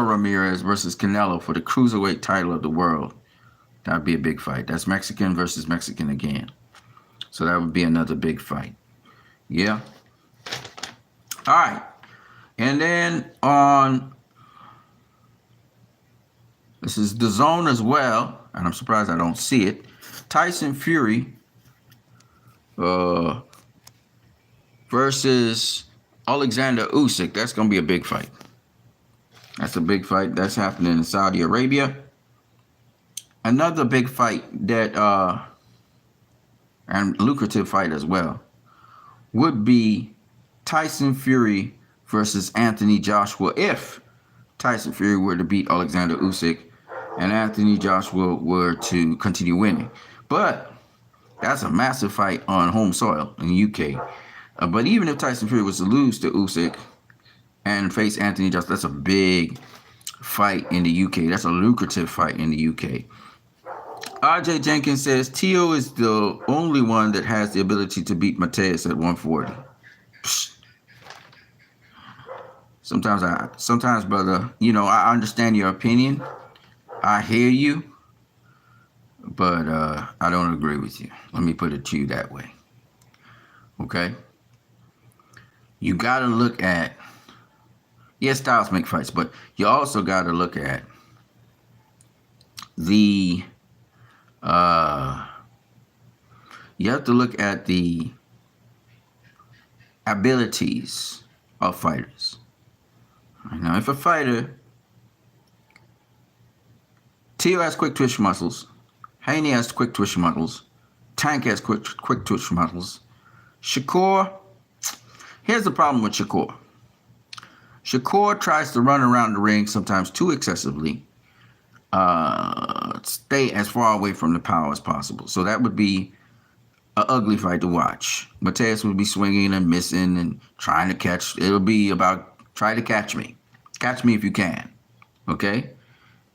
Ramirez versus Canelo for the cruiserweight title of the world. That'd be a big fight. That's Mexican versus Mexican again. So that would be another big fight. Yeah. All right. And then on, this is DAZN as well, and I'm surprised I don't see it. Tyson Fury versus Alexander Usyk. That's going to be a big fight. That's a big fight. That's happening in Saudi Arabia. Another big fight that, and lucrative fight as well, would be Tyson Fury versus Anthony Joshua if Tyson Fury were to beat Alexander Usyk and Anthony Joshua were to continue winning. But that's a massive fight on home soil in the UK. But even if Tyson Fury was to lose to Usyk and face Anthony Joshua, that's a big fight in the UK. That's a lucrative fight in the UK. RJ Jenkins says Tio is the only one that has the ability to beat Mateus at 140. Psst. Sometimes, brother, you know, I understand your opinion. I hear you. But I don't agree with you. Let me put it to you that way. Okay? You got to look at, yes, styles make fights, but you also got to look at the, you have to look at the abilities of fighters. Now, if a fighter, Tio has quick twitch muscles, Haney has quick twitch muscles, Tank has quick twitch muscles, Shakur, here's the problem with Shakur. Shakur tries to run around the ring sometimes too excessively, stay as far away from the power as possible. So that would be an ugly fight to watch. Mateus would be swinging and missing and trying to catch. It'll be about try to catch me. Catch me if you can. Okay?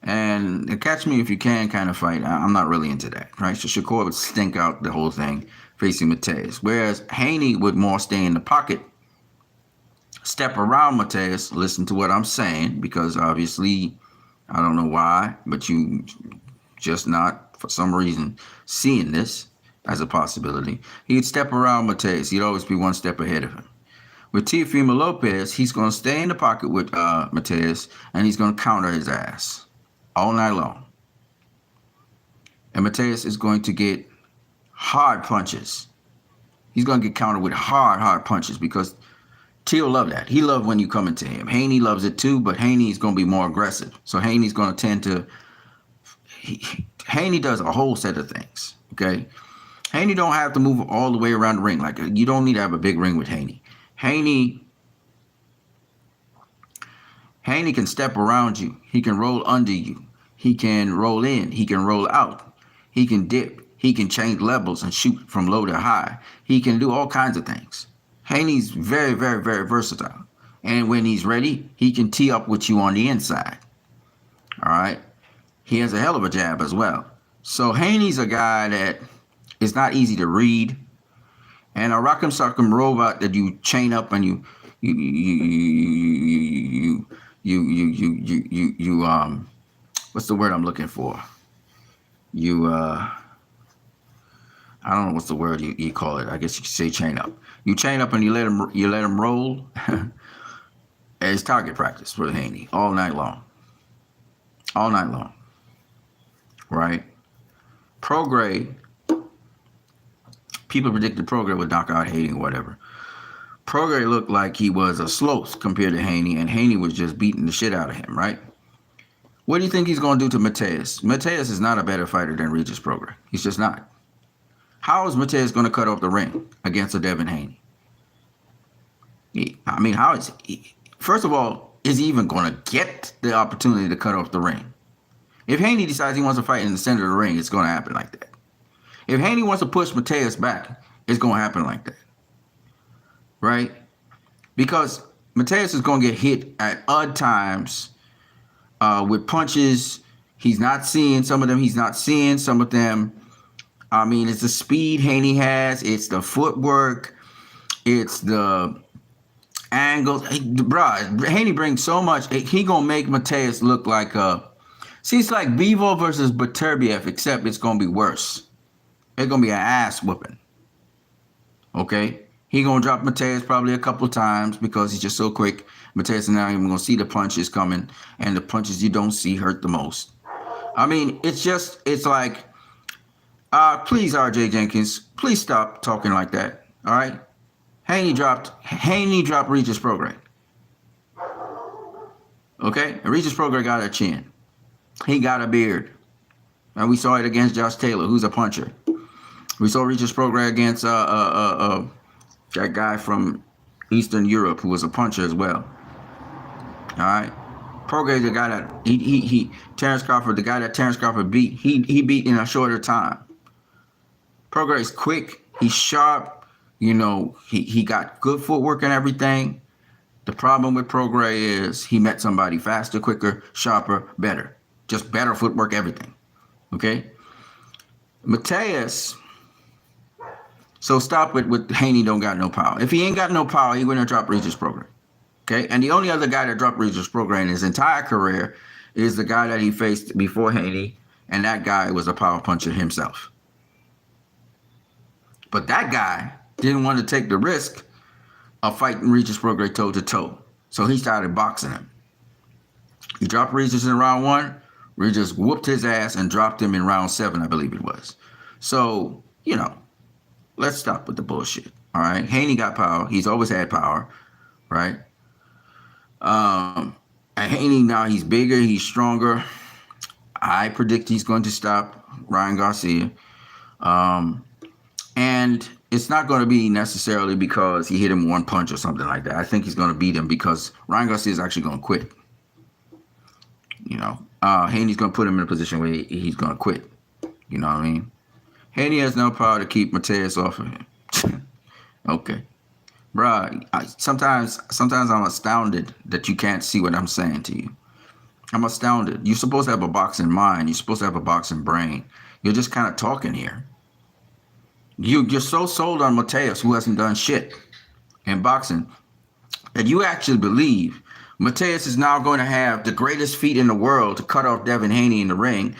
And the catch me if you can kind of fight, I'm not really into that. Right? So Shakur would stink out the whole thing facing Mateus. Whereas Haney would more stay in the pocket, step around Mateus, listen to what I'm saying, because obviously, I don't know why, but you just not, for some reason, seeing this as a possibility. He'd step around Mateus. He'd always be one step ahead of him. With Teofimo Lopez, he's going to stay in the pocket with Mateus, and he's going to counter his ass all night long. And Mateus is going to get hard punches. He's going to get countered with hard punches because Teal loved that. He loved when you come into him. Haney loves it too, but Haney is going to be more aggressive. So Haney's going to tend to... Haney does a whole set of things, okay? Haney don't have to move all the way around the ring. Like, you don't need to have a big ring with Haney. Haney can step around you. He can roll under you. He can roll in. He can roll out. He can dip. He can change levels and shoot from low to high. He can do all kinds of things. Haney's very, very, very versatile. And when he's ready, he can tee up with you on the inside. All right? He has a hell of a jab as well. So Haney's a guy that is not easy to read. And a rock'em sock'em robot that you chain up and you what's the word I'm looking for? I don't know what's the word you call it. I guess you could say chain up. You chain up and you let him roll. It's target practice for Haney all night long. All night long. Right? Prograis, people predicted Prograis would knock out Haney or whatever. Prograis looked like he was a sloth compared to Haney, and Haney was just beating the shit out of him, right? What do you think he's going to do to Mateus? Mateus is not a better fighter than Regis Prograis. He's just not. How is Mateus going to cut off the ring against a Devin Haney? I mean, how is he? First of all, is he even going to get the opportunity to cut off the ring? If Haney decides he wants to fight in the center of the ring, it's going to happen like that. If Haney wants to push Mateus back, it's going to happen like that. Right? Because Mateus is going to get hit at odd times with punches. He's not seeing some of them. He's not seeing some of them. I mean, it's the speed Haney has. It's the footwork. It's the angles. Bruh, Haney brings so much. He going to make Mateus look like a... See, it's like Bivol versus Beterbiev, except it's going to be worse. It's going to be an ass whooping. Okay? He going to drop Mateus probably a couple of times because he's just so quick. Mateus is not even going to see the punches coming, and the punches you don't see hurt the most. I mean, it's like... please, R.J. Jenkins, please stop talking like that. All right, Haney dropped Regis Prograis. Okay, and Regis Prograis got a chin. He got a beard, and we saw it against Josh Taylor, who's a puncher. We saw Regis Prograis against that guy from Eastern Europe who was a puncher as well. All right. Prograis, the guy that Terrence Crawford, the guy that Terrence Crawford beat, he beat in a shorter time. Prograis is quick, he's sharp, you know, he got good footwork and everything. The problem with Prograis is he met somebody faster, quicker, sharper, better. Just better footwork, everything. Okay? Mateus, so stop it with Haney don't got no power. If he ain't got no power, he wouldn't have dropped Regis Prograis. Okay? And the only other guy that dropped Regis Prograis in his entire career is the guy that he faced before Haney, and that guy was a power puncher himself. But that guy didn't want to take the risk of fighting Regis Prograis toe-to-toe. So he started boxing him. He dropped Regis in round 1. Regis whooped his ass and dropped him in round 7, I believe it was. So, you know, let's stop with the bullshit. All right? Haney got power. He's always had power. Right? And Haney now, he's bigger. He's stronger. I predict he's going to stop Ryan Garcia. And it's not going to be necessarily because he hit him one punch or something like that. I think he's going to beat him because Ryan Garcia is actually going to quit. You know, Haney's going to put him in a position where he's going to quit. You know what I mean? Haney has no power to keep Mateus off of him. Okay. Bruh, sometimes I'm astounded that you can't see what I'm saying to you. I'm astounded. You're supposed to have a boxing mind. You're supposed to have a boxing brain. You're just kind of talking here. You're so sold on Mateus, who hasn't done shit in boxing, that you actually believe Mateus is now going to have the greatest feat in the world to cut off Devin Haney in the ring.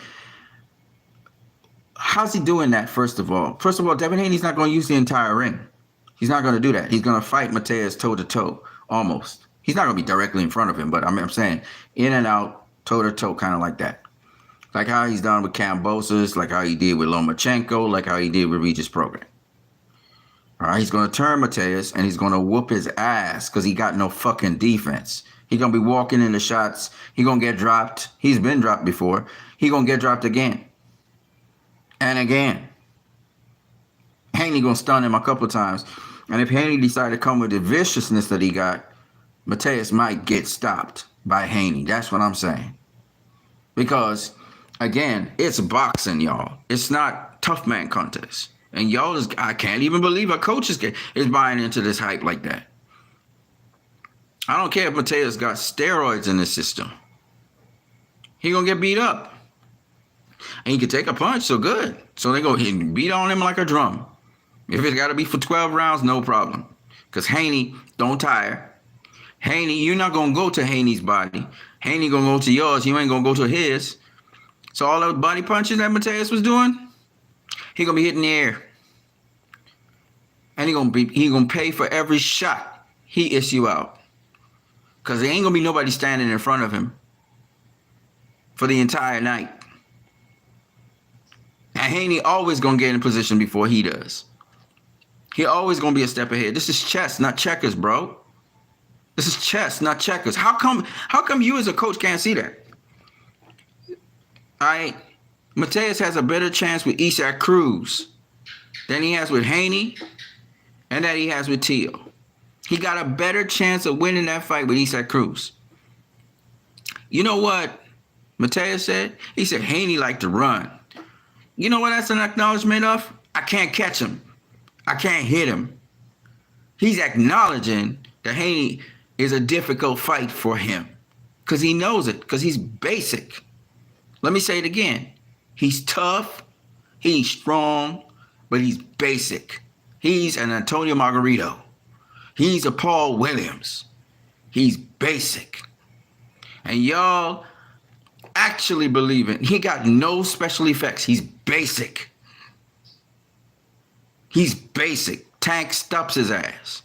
How's he doing that, first of all? First of all, Devin Haney's not going to use the entire ring. He's not going to do that. He's going to fight Mateus toe-to-toe, almost. He's not going to be directly in front of him, but I'm saying in and out, toe-to-toe, kind of like that. Like how he's done with Kambosos, like how he did with Lomachenko, like how he did with Regis Program. All right, he's going to turn Mateus, and he's going to whoop his ass because he got no fucking defense. He's going to be walking in the shots. He's going to get dropped. He's been dropped before. He's going to get dropped again and again. Haney going to stun him a couple times. And if Haney decided to come with the viciousness that he got, Mateus might get stopped by Haney. That's what I'm saying. Because, again, it's boxing, y'all. It's not tough man contest. And y'all I can't even believe a coach is buying into this hype like that. I don't care if Mateus got steroids in his system. He gonna get beat up. And he can take a punch, so good. So they go beat on him like a drum. If it's gotta be for 12 rounds, no problem. Because Haney don't tire. Haney, you're not gonna go to Haney's body. Haney gonna go to yours. You ain't gonna go to his. So all those body punches that Mateus was doing, he gonna be hitting the air. And he gonna pay for every shot he issue out. Cause there ain't gonna be nobody standing in front of him for the entire night. And Haney always gonna get in position before he does. He always gonna be a step ahead. This is chess, not checkers, bro. This is chess, not checkers. How come you as a coach can't see that? All right. Mateus has a better chance with Isaac Cruz than he has with Haney and that he has with Teal. He got a better chance of winning that fight with Isaac Cruz. You know what Mateus said? He said Haney liked to run. You know what that's an acknowledgement of? I can't catch him. I can't hit him. He's acknowledging that Haney is a difficult fight for him because he knows it, because he's basic. Let me say it again. He's tough, he's strong, but he's basic. He's an Antonio Margarito. He's a Paul Williams. He's basic. And y'all actually believe it. He got no special effects. He's basic. He's basic. Tank stops his ass.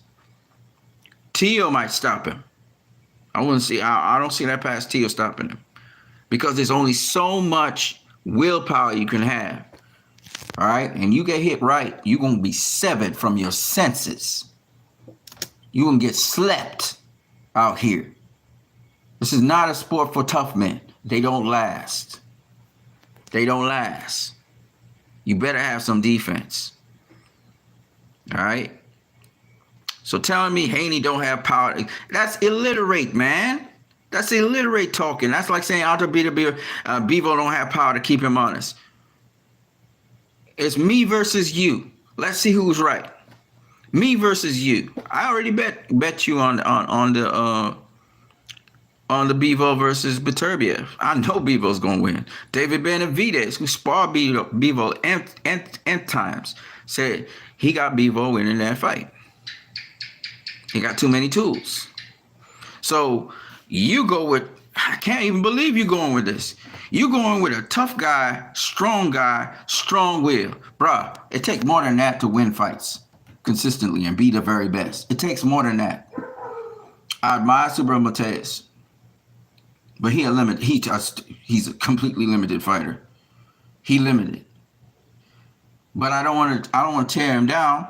Teo might stop him. I don't see that past Teo stopping him. Because there's only so much willpower you can have. All right? And you get hit right, you're going to be severed from your senses. You're going to get slept out here. This is not a sport for tough men. They don't last. They don't last. You better have some defense. All right? So telling me Haney don't have power, that's illiterate, man. That's illiterate talking. That's like saying Alto Bevo don't have power to keep him honest. It's me versus you. Let's see who's right. Me versus you. I already bet you on the Bevo versus Beterbiev. I know Bevo's gonna win. David Benavidez, who sparred Bevo nth times, said he got Bevo winning that fight. He got too many tools. So you go with, I can't even believe you're going with this. You're going with a tough guy, strong will. Bruh, it takes more than that to win fights consistently and be the very best. It takes more than that. I admire Super Mateus, but he's a completely limited fighter. He limited. But I don't want to tear him down.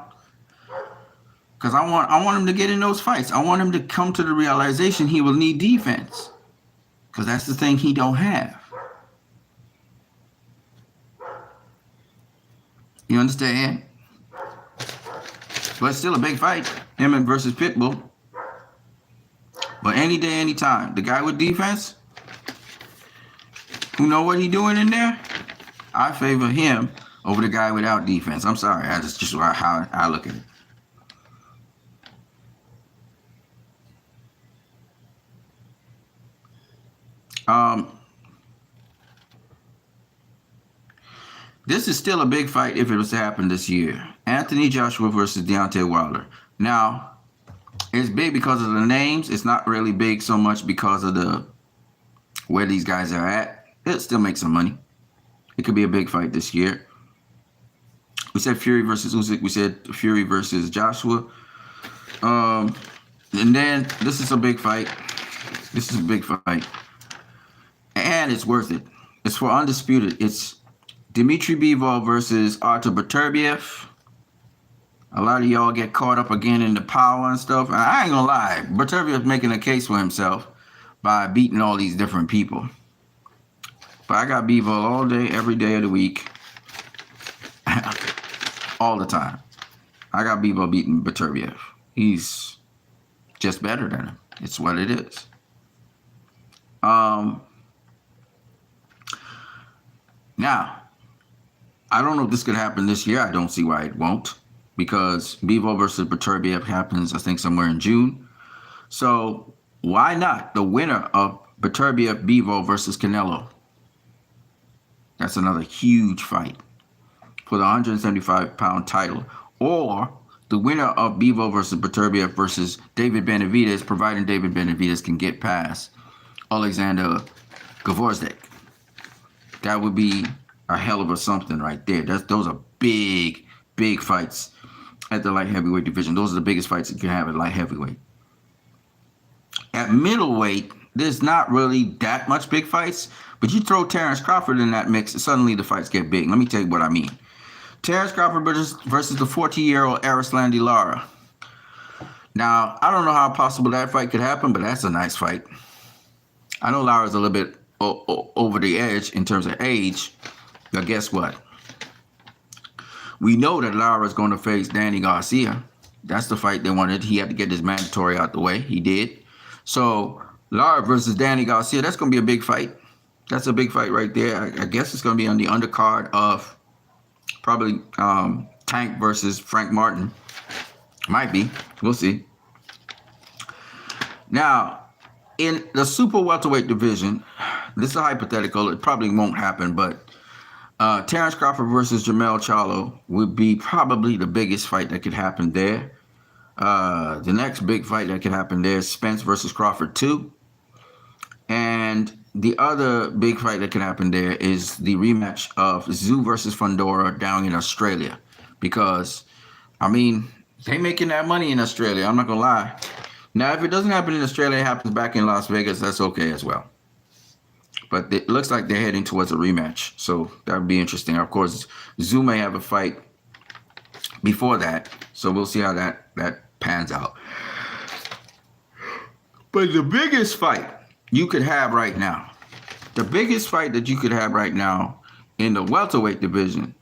Because I want him to get in those fights. I want him to come to the realization he will need defense. Because that's the thing he don't have. You understand? But it's still a big fight. Him versus Pitbull. But any day, any time. The guy with defense, who know what he doing in there, I favor him over the guy without defense. I'm sorry. That's just how I look at it. This is still a big fight if it was to happen this year. Anthony Joshua versus Deontay Wilder. Now, it's big because of the names. It's not really big so much because of where these guys are at. It'll still make some money. It could be a big fight this year. We said Fury versus Usyk. We said Fury versus Joshua. And then this is a big fight. This is a big fight. And it's worth it. It's for undisputed. It's Dmitry Bivol versus Artur Beterbiev. A lot of y'all get caught up again in the power and stuff. And I ain't gonna lie, Beterbiev's making a case for himself by beating all these different people. But I got Bivol all day, every day of the week, all the time. I got Bivol beating Beterbiev. He's just better than him. It's what it is. Now, I don't know if this could happen this year. I don't see why it won't, because Bivol versus Beterbiev happens, I think, somewhere in June. So why not the winner of Beterbiev-Bivol versus Canelo? That's another huge fight for the 175-pound title. Or the winner of Bivol versus Beterbiev versus David Benavidez, providing David Benavidez can get past Alexander Gvozdek. That would be a hell of a something right there. Those are big, big fights at the light heavyweight division. Those are the biggest fights you can have at light heavyweight. At middleweight, there's not really that much big fights, but you throw Terrence Crawford in that mix, suddenly the fights get big. Let me tell you what I mean. Terrence Crawford versus the 40-year-old Arislandi Lara. Now, I don't know how possible that fight could happen, but that's a nice fight. I know Lara's a little bit over the edge in terms of age, but guess what? We know that Lara's going to face Danny Garcia. That's the fight they wanted. He had to get his mandatory out the way. He did. So Lara versus Danny Garcia, that's going to be a big fight. That's a big fight right there. I guess it's going to be on the undercard of probably Tank versus Frank Martin. Might be. We'll see. Now, in the super welterweight division, this is a hypothetical. It probably won't happen, but Terrence Crawford versus Jermell Charlo would be probably the biggest fight that could happen there. The next big fight that could happen there is Spence versus Crawford 2. And the other big fight that could happen there is the rematch of Tszyu versus Fundora down in Australia. Because, I mean, they making that money in Australia. I'm not going to lie. Now, if it doesn't happen in Australia, it happens back in Las Vegas, that's okay as well. But it looks like they're heading towards a rematch. So that would be interesting. Of course, Tszyu may have a fight before that. So we'll see how that pans out. But the biggest fight you could have right now, the biggest fight that you could have right now in the welterweight division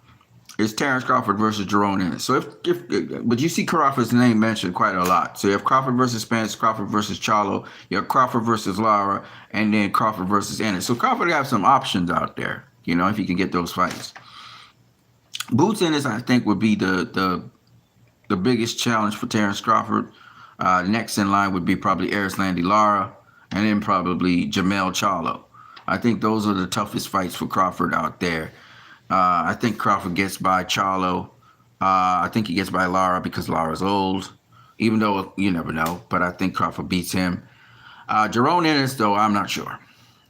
is Terrence Crawford versus Jerome Ennis. So but you see Crawford's name mentioned quite a lot. So you have Crawford versus Spence, Crawford versus Charlo, you have Crawford versus Lara, and then Crawford versus Ennis. So Crawford have some options out there, you know, if he can get those fights. Boots Ennis, I think, would be the biggest challenge for Terrence Crawford. Next in line would be probably Arislandi Lara, and then probably Jermell Charlo. I think those are the toughest fights for Crawford out there. I think Crawford gets by Charlo. I think he gets by Lara because Lara's old, even though you never know. But I think Crawford beats him. Jerome Ennis, though, I'm not sure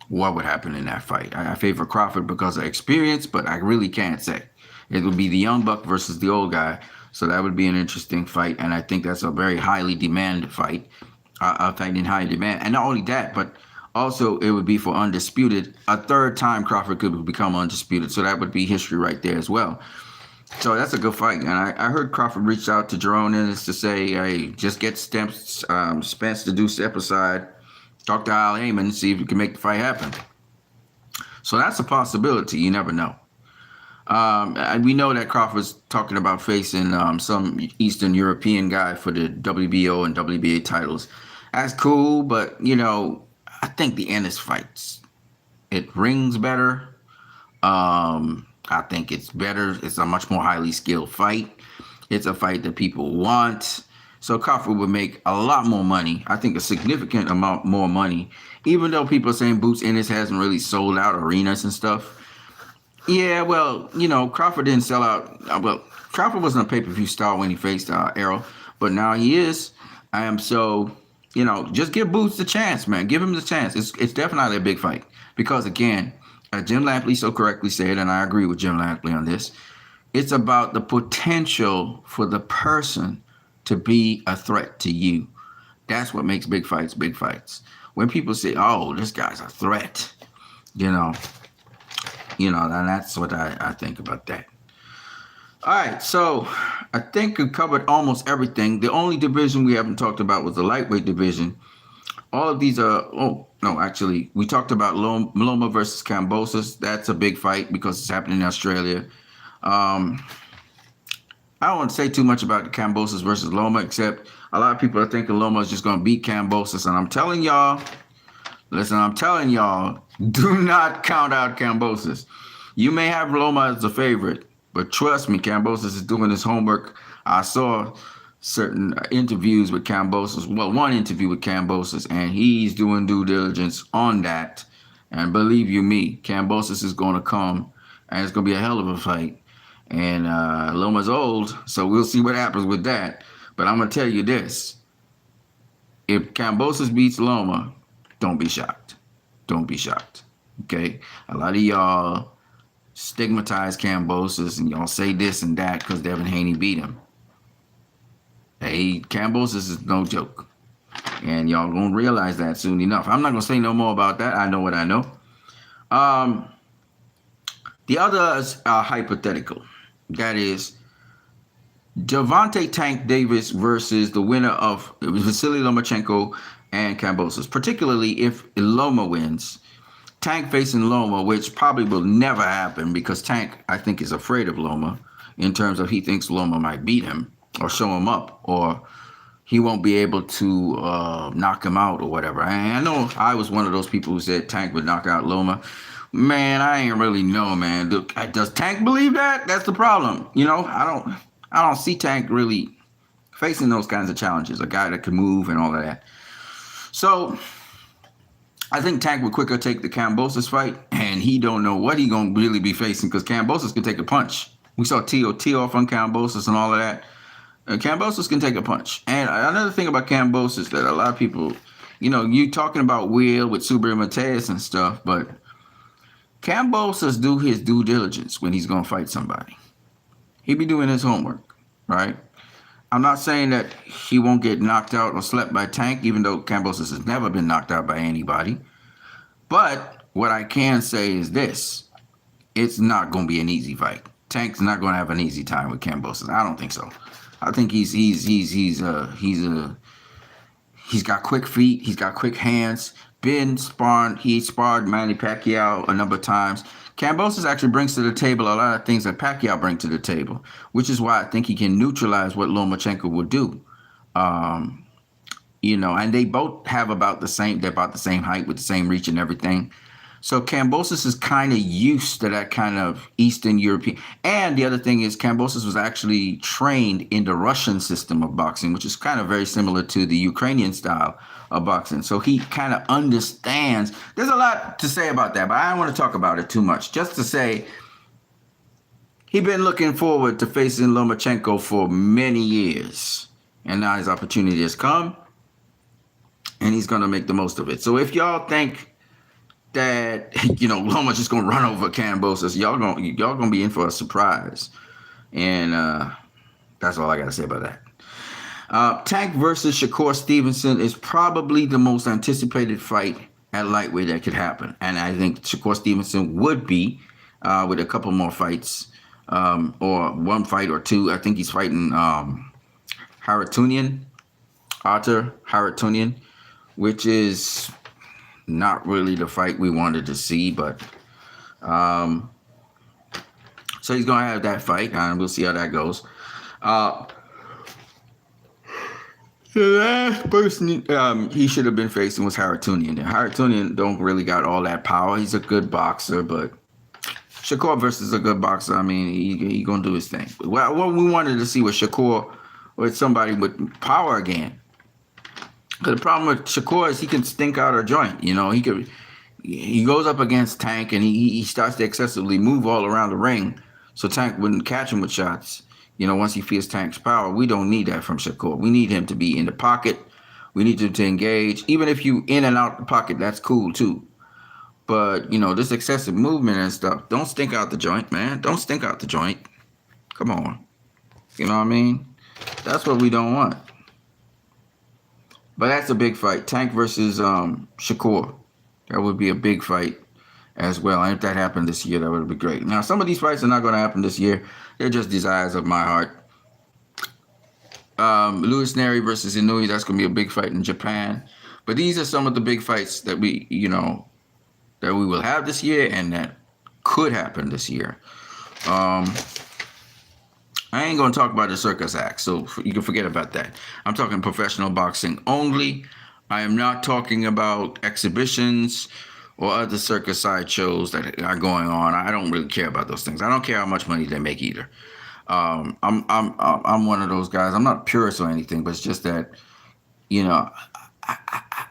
what would happen in that fight. I favor Crawford because of experience, but I really can't say. It would be the young buck versus the old guy. So that would be an interesting fight. And I think that's a very highly demanded fight. A fight in high demand. And not only that, but also it would be for undisputed. A third time Crawford could become undisputed. So that would be history right there as well. So that's a good fight. And I heard Crawford reach out to Jerome Ennis to say, hey, just get Spence to do step aside. Talk to Al Heyman and see if you can make the fight happen. So that's a possibility. You never know. And we know that Crawford's talking about facing some Eastern European guy for the WBO and WBA titles. That's cool, but, you know, I think the Ennis fights, it rings better. I think it's better. It's a much more highly skilled fight. It's a fight that people want. So Crawford would make a lot more money. I think a significant amount more money, even though people are saying Boots Ennis hasn't really sold out arenas and stuff. Yeah, well, you know, Crawford didn't sell out. Well, Crawford wasn't a pay-per-view star when he faced Errol, but now he is. So, you know, just give Boots the chance, man. Give him the chance. It's definitely a big fight because, again, Jim Lampley so correctly said, and I agree with Jim Lampley on this, it's about the potential for the person to be a threat to you. That's what makes big fights big fights. When people say, oh, this guy's a threat, you know, And that's what I think about that. All right, so I think we covered almost everything. The only division we haven't talked about was the lightweight division. All of these are, oh, no, actually, we talked about Loma versus Kambosos. That's a big fight because it's happening in Australia. Um, I don't want to say too much about the Kambosos versus Loma, except a lot of people are thinking Loma is just going to beat Kambosos. And I'm telling y'all, listen, I'm telling y'all, do not count out Kambosos. You may have Loma as a favorite, but trust me, Kambosos is doing his homework. I saw certain interviews with Kambosos. Well, one interview with Kambosos, and he's doing due diligence on that. And believe you me, Kambosos is going to come, and it's going to be a hell of a fight. And Loma's old, so we'll see what happens with that. But I'm going to tell you this. If Kambosos beats Loma, don't be shocked. Don't be shocked. Okay? A lot of y'all stigmatize Kambosos and y'all say this and that because Devin Haney beat him. Hey, Kambosos is no joke. And y'all gonna realize that soon enough. I'm not gonna say no more about that. I know what I know. The others are hypothetical. That is Gervonta Tank Davis versus the winner of Vasily Lomachenko and Kambosos. Particularly if Loma wins. Tank facing Loma, which probably will never happen because Tank, I think, is afraid of Loma in terms of he thinks Loma might beat him or show him up or he won't be able to knock him out or whatever. I know I was one of those people who said Tank would knock out Loma. Man, I ain't really know, man. Does Tank believe that? That's the problem. I don't see Tank really facing those kinds of challenges. A guy that can move and all of that. So I think Tank would quicker take the Kambosos fight, and he don't know what he gonna really be facing because Kambosos can take a punch. We saw TOT off on Kambosos and all of that. Kambosos can take a punch. And another thing about Kambosos that a lot of people, you talking about Will with Subriel Mateus and stuff, but Kambosos do his due diligence when he's gonna fight somebody. He be doing his homework, right? I'm not saying that he won't get knocked out or slept by Tank, even though Kambosos has never been knocked out by anybody. But what I can say is this: it's not going to be an easy fight. Tank's not going to have an easy time with Kambosos. I don't think so. I think he's got quick feet. He's got quick hands. He sparred Manny Pacquiao a number of times. Kambosos actually brings to the table a lot of things that Pacquiao brings to the table, which is why I think he can neutralize what Lomachenko will do. And they both have they're about the same height with the same reach and everything. So Kambosos is kind of used to that kind of Eastern European. And the other thing is Kambosos was actually trained in the Russian system of boxing, which is kind of very similar to the Ukrainian style of boxing. So he kind of understands. There's a lot to say about that, but I don't want to talk about it too much. Just to say, he's been looking forward to facing Lomachenko for many years. And now his opportunity has come, and he's going to make the most of it. So if y'all think that Loma's just gonna run over Kambosos, y'all gonna be in for a surprise, and that's all I gotta say about that. Tank versus Shakur Stevenson is probably the most anticipated fight at lightweight that could happen, and I think Shakur Stevenson would be with a couple more fights, or one fight or two. I think he's fighting Artur Haratunian, which is not really the fight we wanted to see, but so he's gonna have that fight, and we'll see how that goes. The last person he should have been facing was Haratunian. Haratunian don't really got all that power. He's a good boxer, but Shakur versus a good boxer, I mean, he gonna do his thing. What we wanted to see was Shakur with somebody with power again. The problem with Shakur is he can stink out a joint. He goes up against Tank and he starts to excessively move all around the ring, so Tank wouldn't catch him with shots. Once he feels Tank's power, we don't need that from Shakur. We need him to be in the pocket. We need him to engage. Even if you in and out the pocket, that's cool too. But this excessive movement and stuff, don't stink out the joint, man. Don't stink out the joint. Come on. You know what I mean? That's what we don't want. But that's a big fight. Tank versus Shakur. That would be a big fight. as well. And if that happened this year, that would be great. Now, some of these fights are not going to happen this year. They're just desires of my heart. Luis Neri versus Inoue, that's going to be a big fight in Japan. But these are some of the big fights that that we will have this year and that could happen this year. I ain't going to talk about the circus act, so you can forget about that. I'm talking professional boxing only. I am not talking about exhibitions or other circus sideshows that are going on. I don't really care about those things. I don't care how much money they make either. I'm one of those guys. I'm not purist or anything, but it's just that,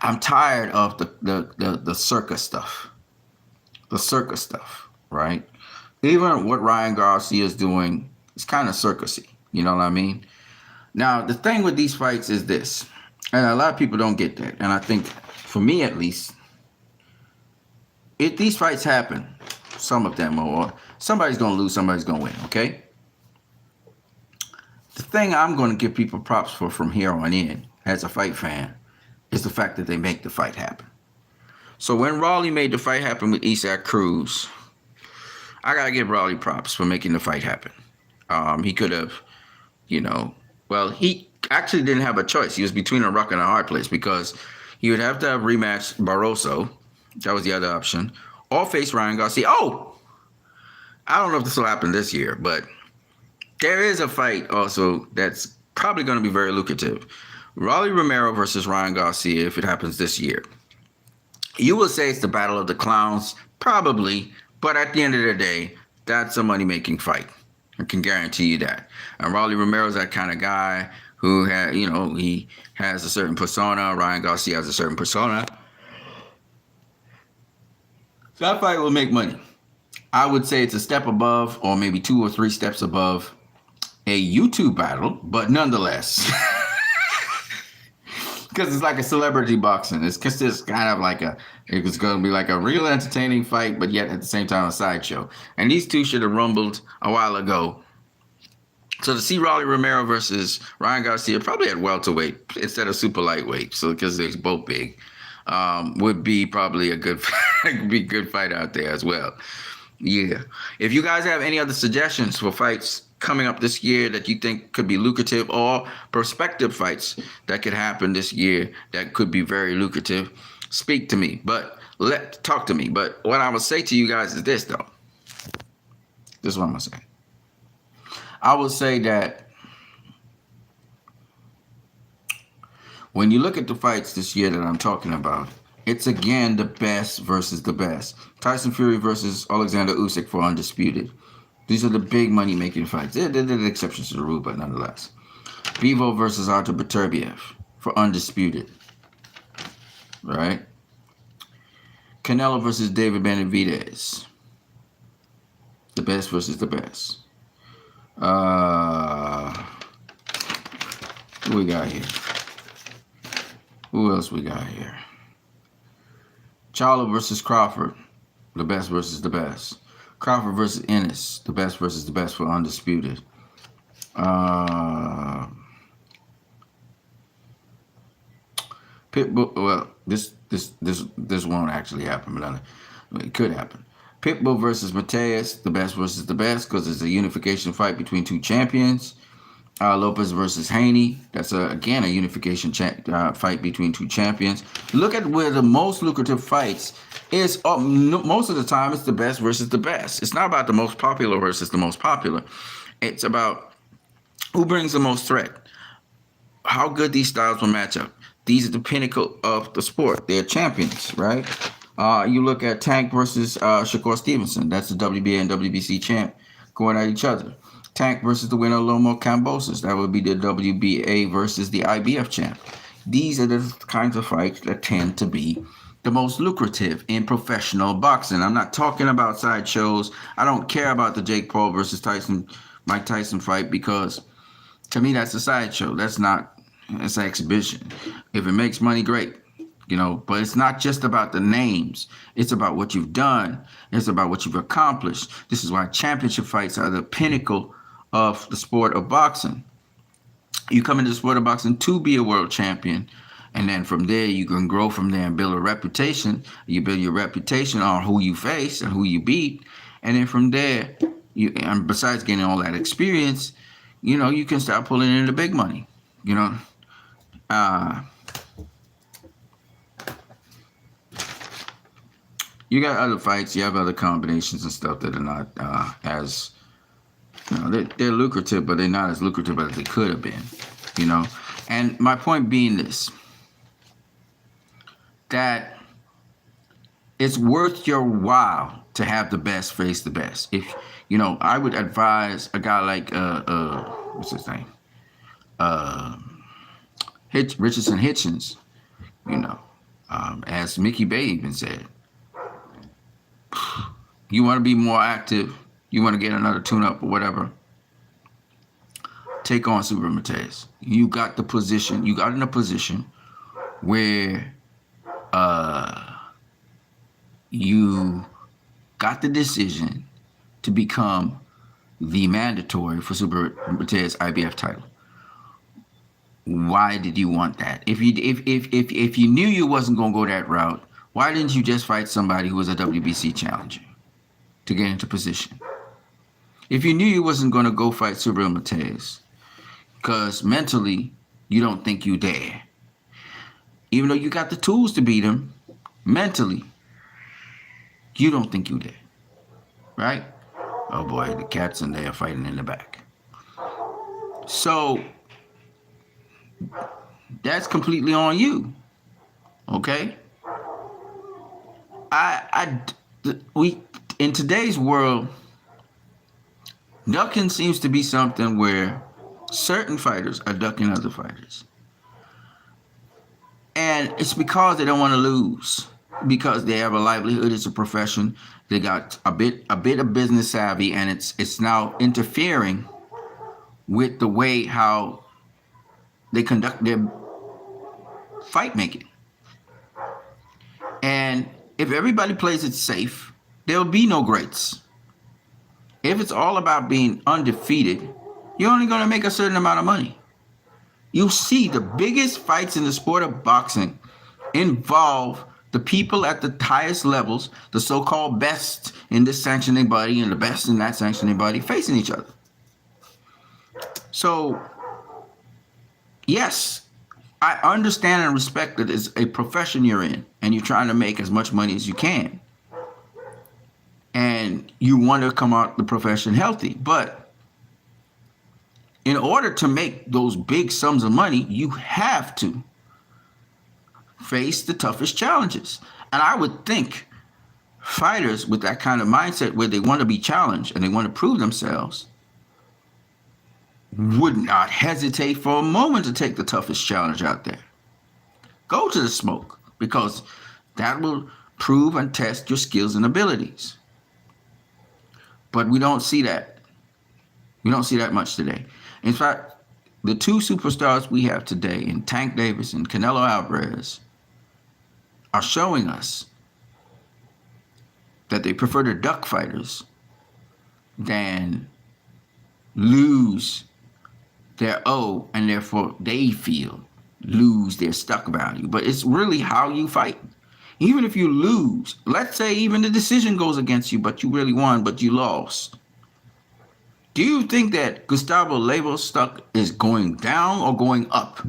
I'm tired of the circus stuff. The circus stuff, right? Even what Ryan Garcia is doing is kind of circusy. You know what I mean? Now, the thing with these fights is this, and a lot of people don't get that. And I think, for me at least, if these fights happen, some of them, or somebody's going to lose, somebody's going to win, okay? The thing I'm going to give people props for from here on in, as a fight fan, is the fact that they make the fight happen. So when Raleigh made the fight happen with Isaac Cruz, I got to give Raleigh props for making the fight happen. He could have, he actually didn't have a choice. He was between a rock and a hard place because he would have to have rematched Barroso. That was the other option. Or face Ryan Garcia. Oh! I don't know if this will happen this year, but there is a fight also that's probably going to be very lucrative. Raleigh Romero versus Ryan Garcia, if it happens this year. You will say it's the battle of the clowns, probably, but at the end of the day, that's a money-making fight. I can guarantee you that. And Raleigh Romero's that kind of guy who he has a certain persona. Ryan Garcia has a certain persona. So that fight will make money. I would say it's a step above, or maybe 2 or 3 steps above, a YouTube battle, but nonetheless. Because it's like a celebrity boxing. It's just kind of like it's going to be like a real entertaining fight, but yet at the same time a sideshow. And these two should have rumbled a while ago. So to see Raleigh Romero versus Ryan Garcia, probably at welterweight instead of super lightweight, so because they're both big, would be probably a good fight out there as well. Yeah. If you guys have any other suggestions for fights coming up this year that you think could be lucrative, or prospective fights that could happen this year that could be very lucrative, speak to me. Talk to me. But what I will say to you guys is this, though. This is what I'm going to say. I will say that when you look at the fights this year that I'm talking about, it's again the best versus the best. Tyson Fury versus Alexander Usyk for undisputed. These are the big money-making fights. They're the exceptions to the rule, but nonetheless. Bivol versus Artur Beterbiev for undisputed. Right? Canelo versus David Benavidez. The best versus the best. Who we got here? Who else we got here? Charlo versus Crawford. The best versus the best. Crawford versus Ennis, the best versus the best for undisputed. Pitbull. Well, this won't actually happen, but it could happen. Pitbull versus Mateus, the best versus the best, because it's a unification fight between 2 champions. Lopez versus Haney. That's again a unification fight between 2 champions. Look at where the most lucrative fights is. Most of the time, it's the best versus the best. It's not about the most popular versus the most popular. It's about who brings the most threat. How good these styles will match up. These are the pinnacle of the sport. They're champions, right? You look at Tank versus Shakur Stevenson. That's the WBA and WBC champ going at each other. Tank versus the winner Lomo Kambosos. That would be the WBA versus the IBF champ. These are the kinds of fights that tend to be the most lucrative in professional boxing. I'm not talking about sideshows. I don't care about the Jake Paul versus Mike Tyson fight, because to me that's a sideshow. That's an exhibition. If it makes money, great. But it's not just about the names. It's about what you've done. It's about what you've accomplished. This is why championship fights are the pinnacle of the sport of boxing. You come into the sport of boxing to be a world champion. And then from there, you can grow from there and build a reputation. You build your reputation on who you face and who you beat. And then from there, and besides getting all that experience, you can start pulling in the big money. Uh, you got other fights, you have other combinations and stuff that are not as, they're lucrative, but they're not as lucrative as they could have been, And my point being this, that it's worth your while to have the best face the best. If, I would advise a guy like, what's his name? Richardson Hitchens, as Mickey Bay even said, you want to be more active, you want to get another tune-up or whatever, take on Super Mateus. You got in a position where you got the decision to become the mandatory for Super Mateus IBF title. Why did you want that? If you knew you wasn't gonna go that route, why didn't you just fight somebody who was a WBC challenger to get into position? If you knew you wasn't gonna go fight Super Mateus, because mentally you don't think you dare, even though you got the tools to beat him, mentally you don't think you dare, right? Oh boy, the cat's in there fighting in the back. So that's completely on you, okay? We in today's world, ducking seems to be something where certain fighters are ducking other fighters, and it's because they don't want to lose, because they have a livelihood, it's a profession, they got a bit of business savvy, and it's now interfering with the way how they conduct their fight making. And if everybody plays it safe, there'll be no greats. If it's all about being undefeated, you're only going to make a certain amount of money. You see, the biggest fights in the sport of boxing involve the people at the highest levels, the so-called best in this sanctioning body and the best in that sanctioning body, facing each other. So, yes, I understand and respect that it's a profession you're in and you're trying to make as much money as you can. And you want to come out the profession healthy. But in order to make those big sums of money, you have to face the toughest challenges. And I would think fighters with that kind of mindset where they want to be challenged and they want to prove themselves would not hesitate for a moment to take the toughest challenge out there. Go to the smoke, because that will prove and test your skills and abilities. But we don't see that. We don't see that much today. In fact, the two superstars we have today in Tank Davis and Canelo Alvarez are showing us that they prefer to duck fighters than lose their O, and therefore they feel lose their stock value. But it's really how you fight. Even if you lose, let's say even the decision goes against you, but you really won, but you lost. Do you think that Gustavo Lavo's stock is going down or going up?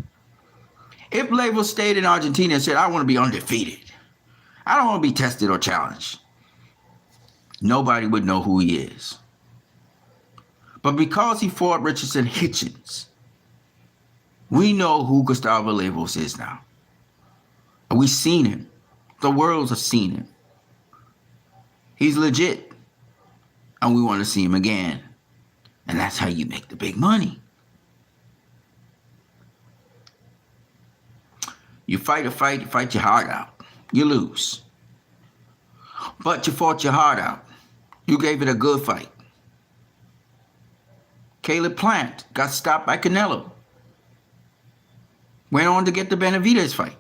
If Lavo stayed in Argentina and said, I want to be undefeated, I don't want to be tested or challenged, nobody would know who he is. But because he fought Richardson Hitchens, we know who Gustavo Lavos is now. And we've seen him. The world has seen him. He's legit. And we want to see him again. And that's how you make the big money. You fight a fight, you fight your heart out. You lose. But you fought your heart out. You gave it a good fight. Caleb Plant got stopped by Canelo. Went on to get the Benavidez fight.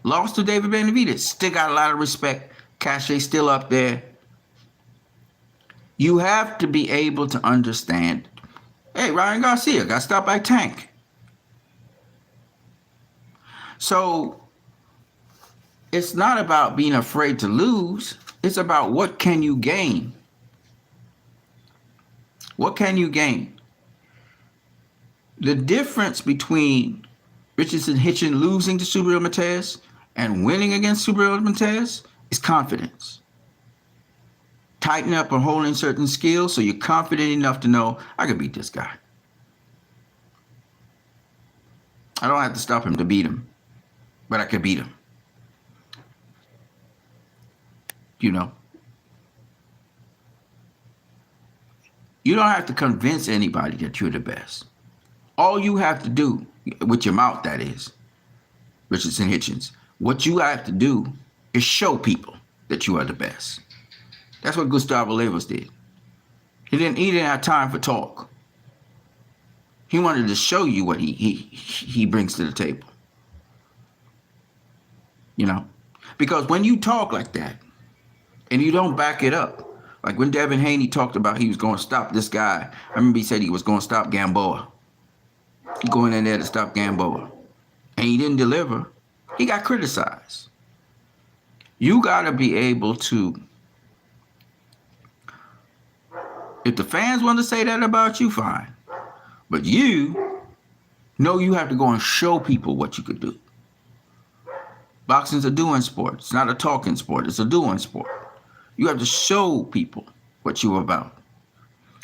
Lost to David Benavidez. Still got a lot of respect. Cachet still up there. You have to be able to understand. Hey, Ryan Garcia got stopped by Tank. So it's not about being afraid to lose. It's about what can you gain? What can you gain? The difference between Richardson Hitchin losing to Subriel Matias and winning against Subriel Matias is confidence. Tighten up and holding certain skills so you're confident enough to know, I can beat this guy. I don't have to stop him to beat him, but I can beat him. You know? You don't have to convince anybody that you're the best. All you have to do, with your mouth that is, Richardson Hitchens, what you have to do is show people that you are the best. That's what Gustavo Lemos did. He didn't have time for talk. He wanted to show you what he brings to the table. You know? Because when you talk like that, and you don't back it up, like when Devin Haney talked about he was going to stop this guy, I remember he said he was going to stop Gamboa. He going in there to stop Gamboa. And he didn't deliver. He got criticized. You got to be able to, if the fans want to say that about you, fine. But you know you have to go and show people what you could do. Boxing's a doing sport. It's not a talking sport. It's a doing sport. You have to show people what you're about.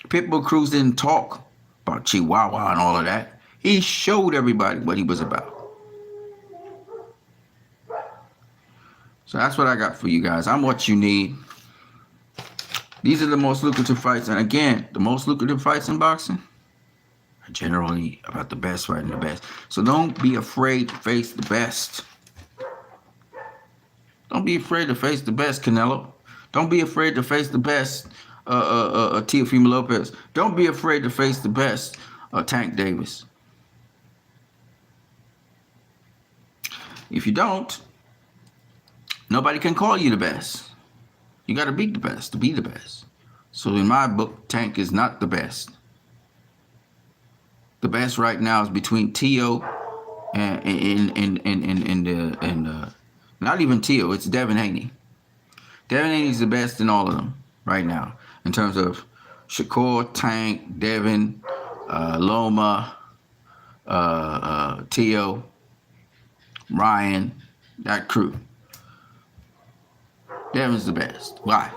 Pitbull Cruz didn't talk about Chihuahua and all of that. He showed everybody what he was about. So that's what I got for you guys. I'm what you need. These are the most lucrative fights. And again, the most lucrative fights in boxing are generally about the best fighting the best. So don't be afraid to face the best. Don't be afraid to face the best, Canelo. Don't be afraid to face the best, Teofimo Lopez. Don't be afraid to face the best, Tank Davis. If you don't, nobody can call you the best. You got to beat the best to be the best. So in my book, Tank is not the best. The best right now is between Teo and not even Teo. It's Devin Haney. Devin Haney's the best in all of them right now in terms of Shakur, Tank, Devin, Loma, Teo, Ryan, that crew. Devin's the best. Why?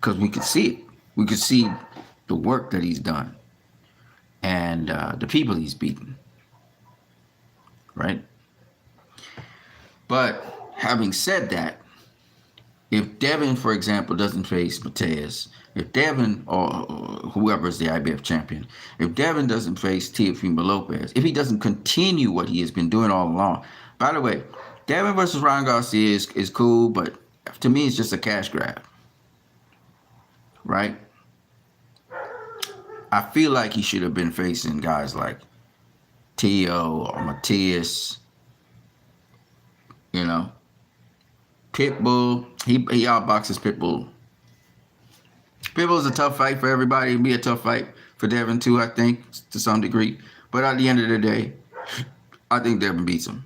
Because we could see it. We could see the work that he's done and the people he's beaten. Right? But having said that, if Devin, for example, doesn't face Matias, if Devin or whoever is the IBF champion, if Devin doesn't face Teofimo Lopez, if he doesn't continue what he has been doing all along. By the way, Devin versus Ryan Garcia is cool, but to me, it's just a cash grab. Right? I feel like he should have been facing guys like Teo or Matias. You know? Pitbull, he outboxes Pitbull. Pitbull's a tough fight for everybody. It'll be a tough fight for Devin too, I think, to some degree. But at the end of the day, I think Devin beats him.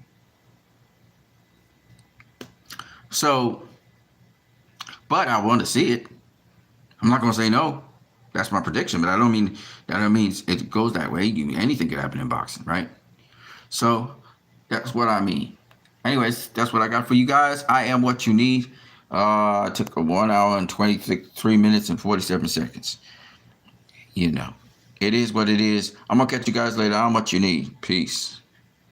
So, but I want to see it. I'm not going to say no. That's my prediction, but that don't mean it goes that way. Anything could happen in boxing, right? So that's what I mean. Anyways, that's what I got for you guys. I am what you need. It took 1 hour and 23 minutes and 47 seconds. You know, it is what it is. I'm going to catch you guys later. I'm what you need. Peace.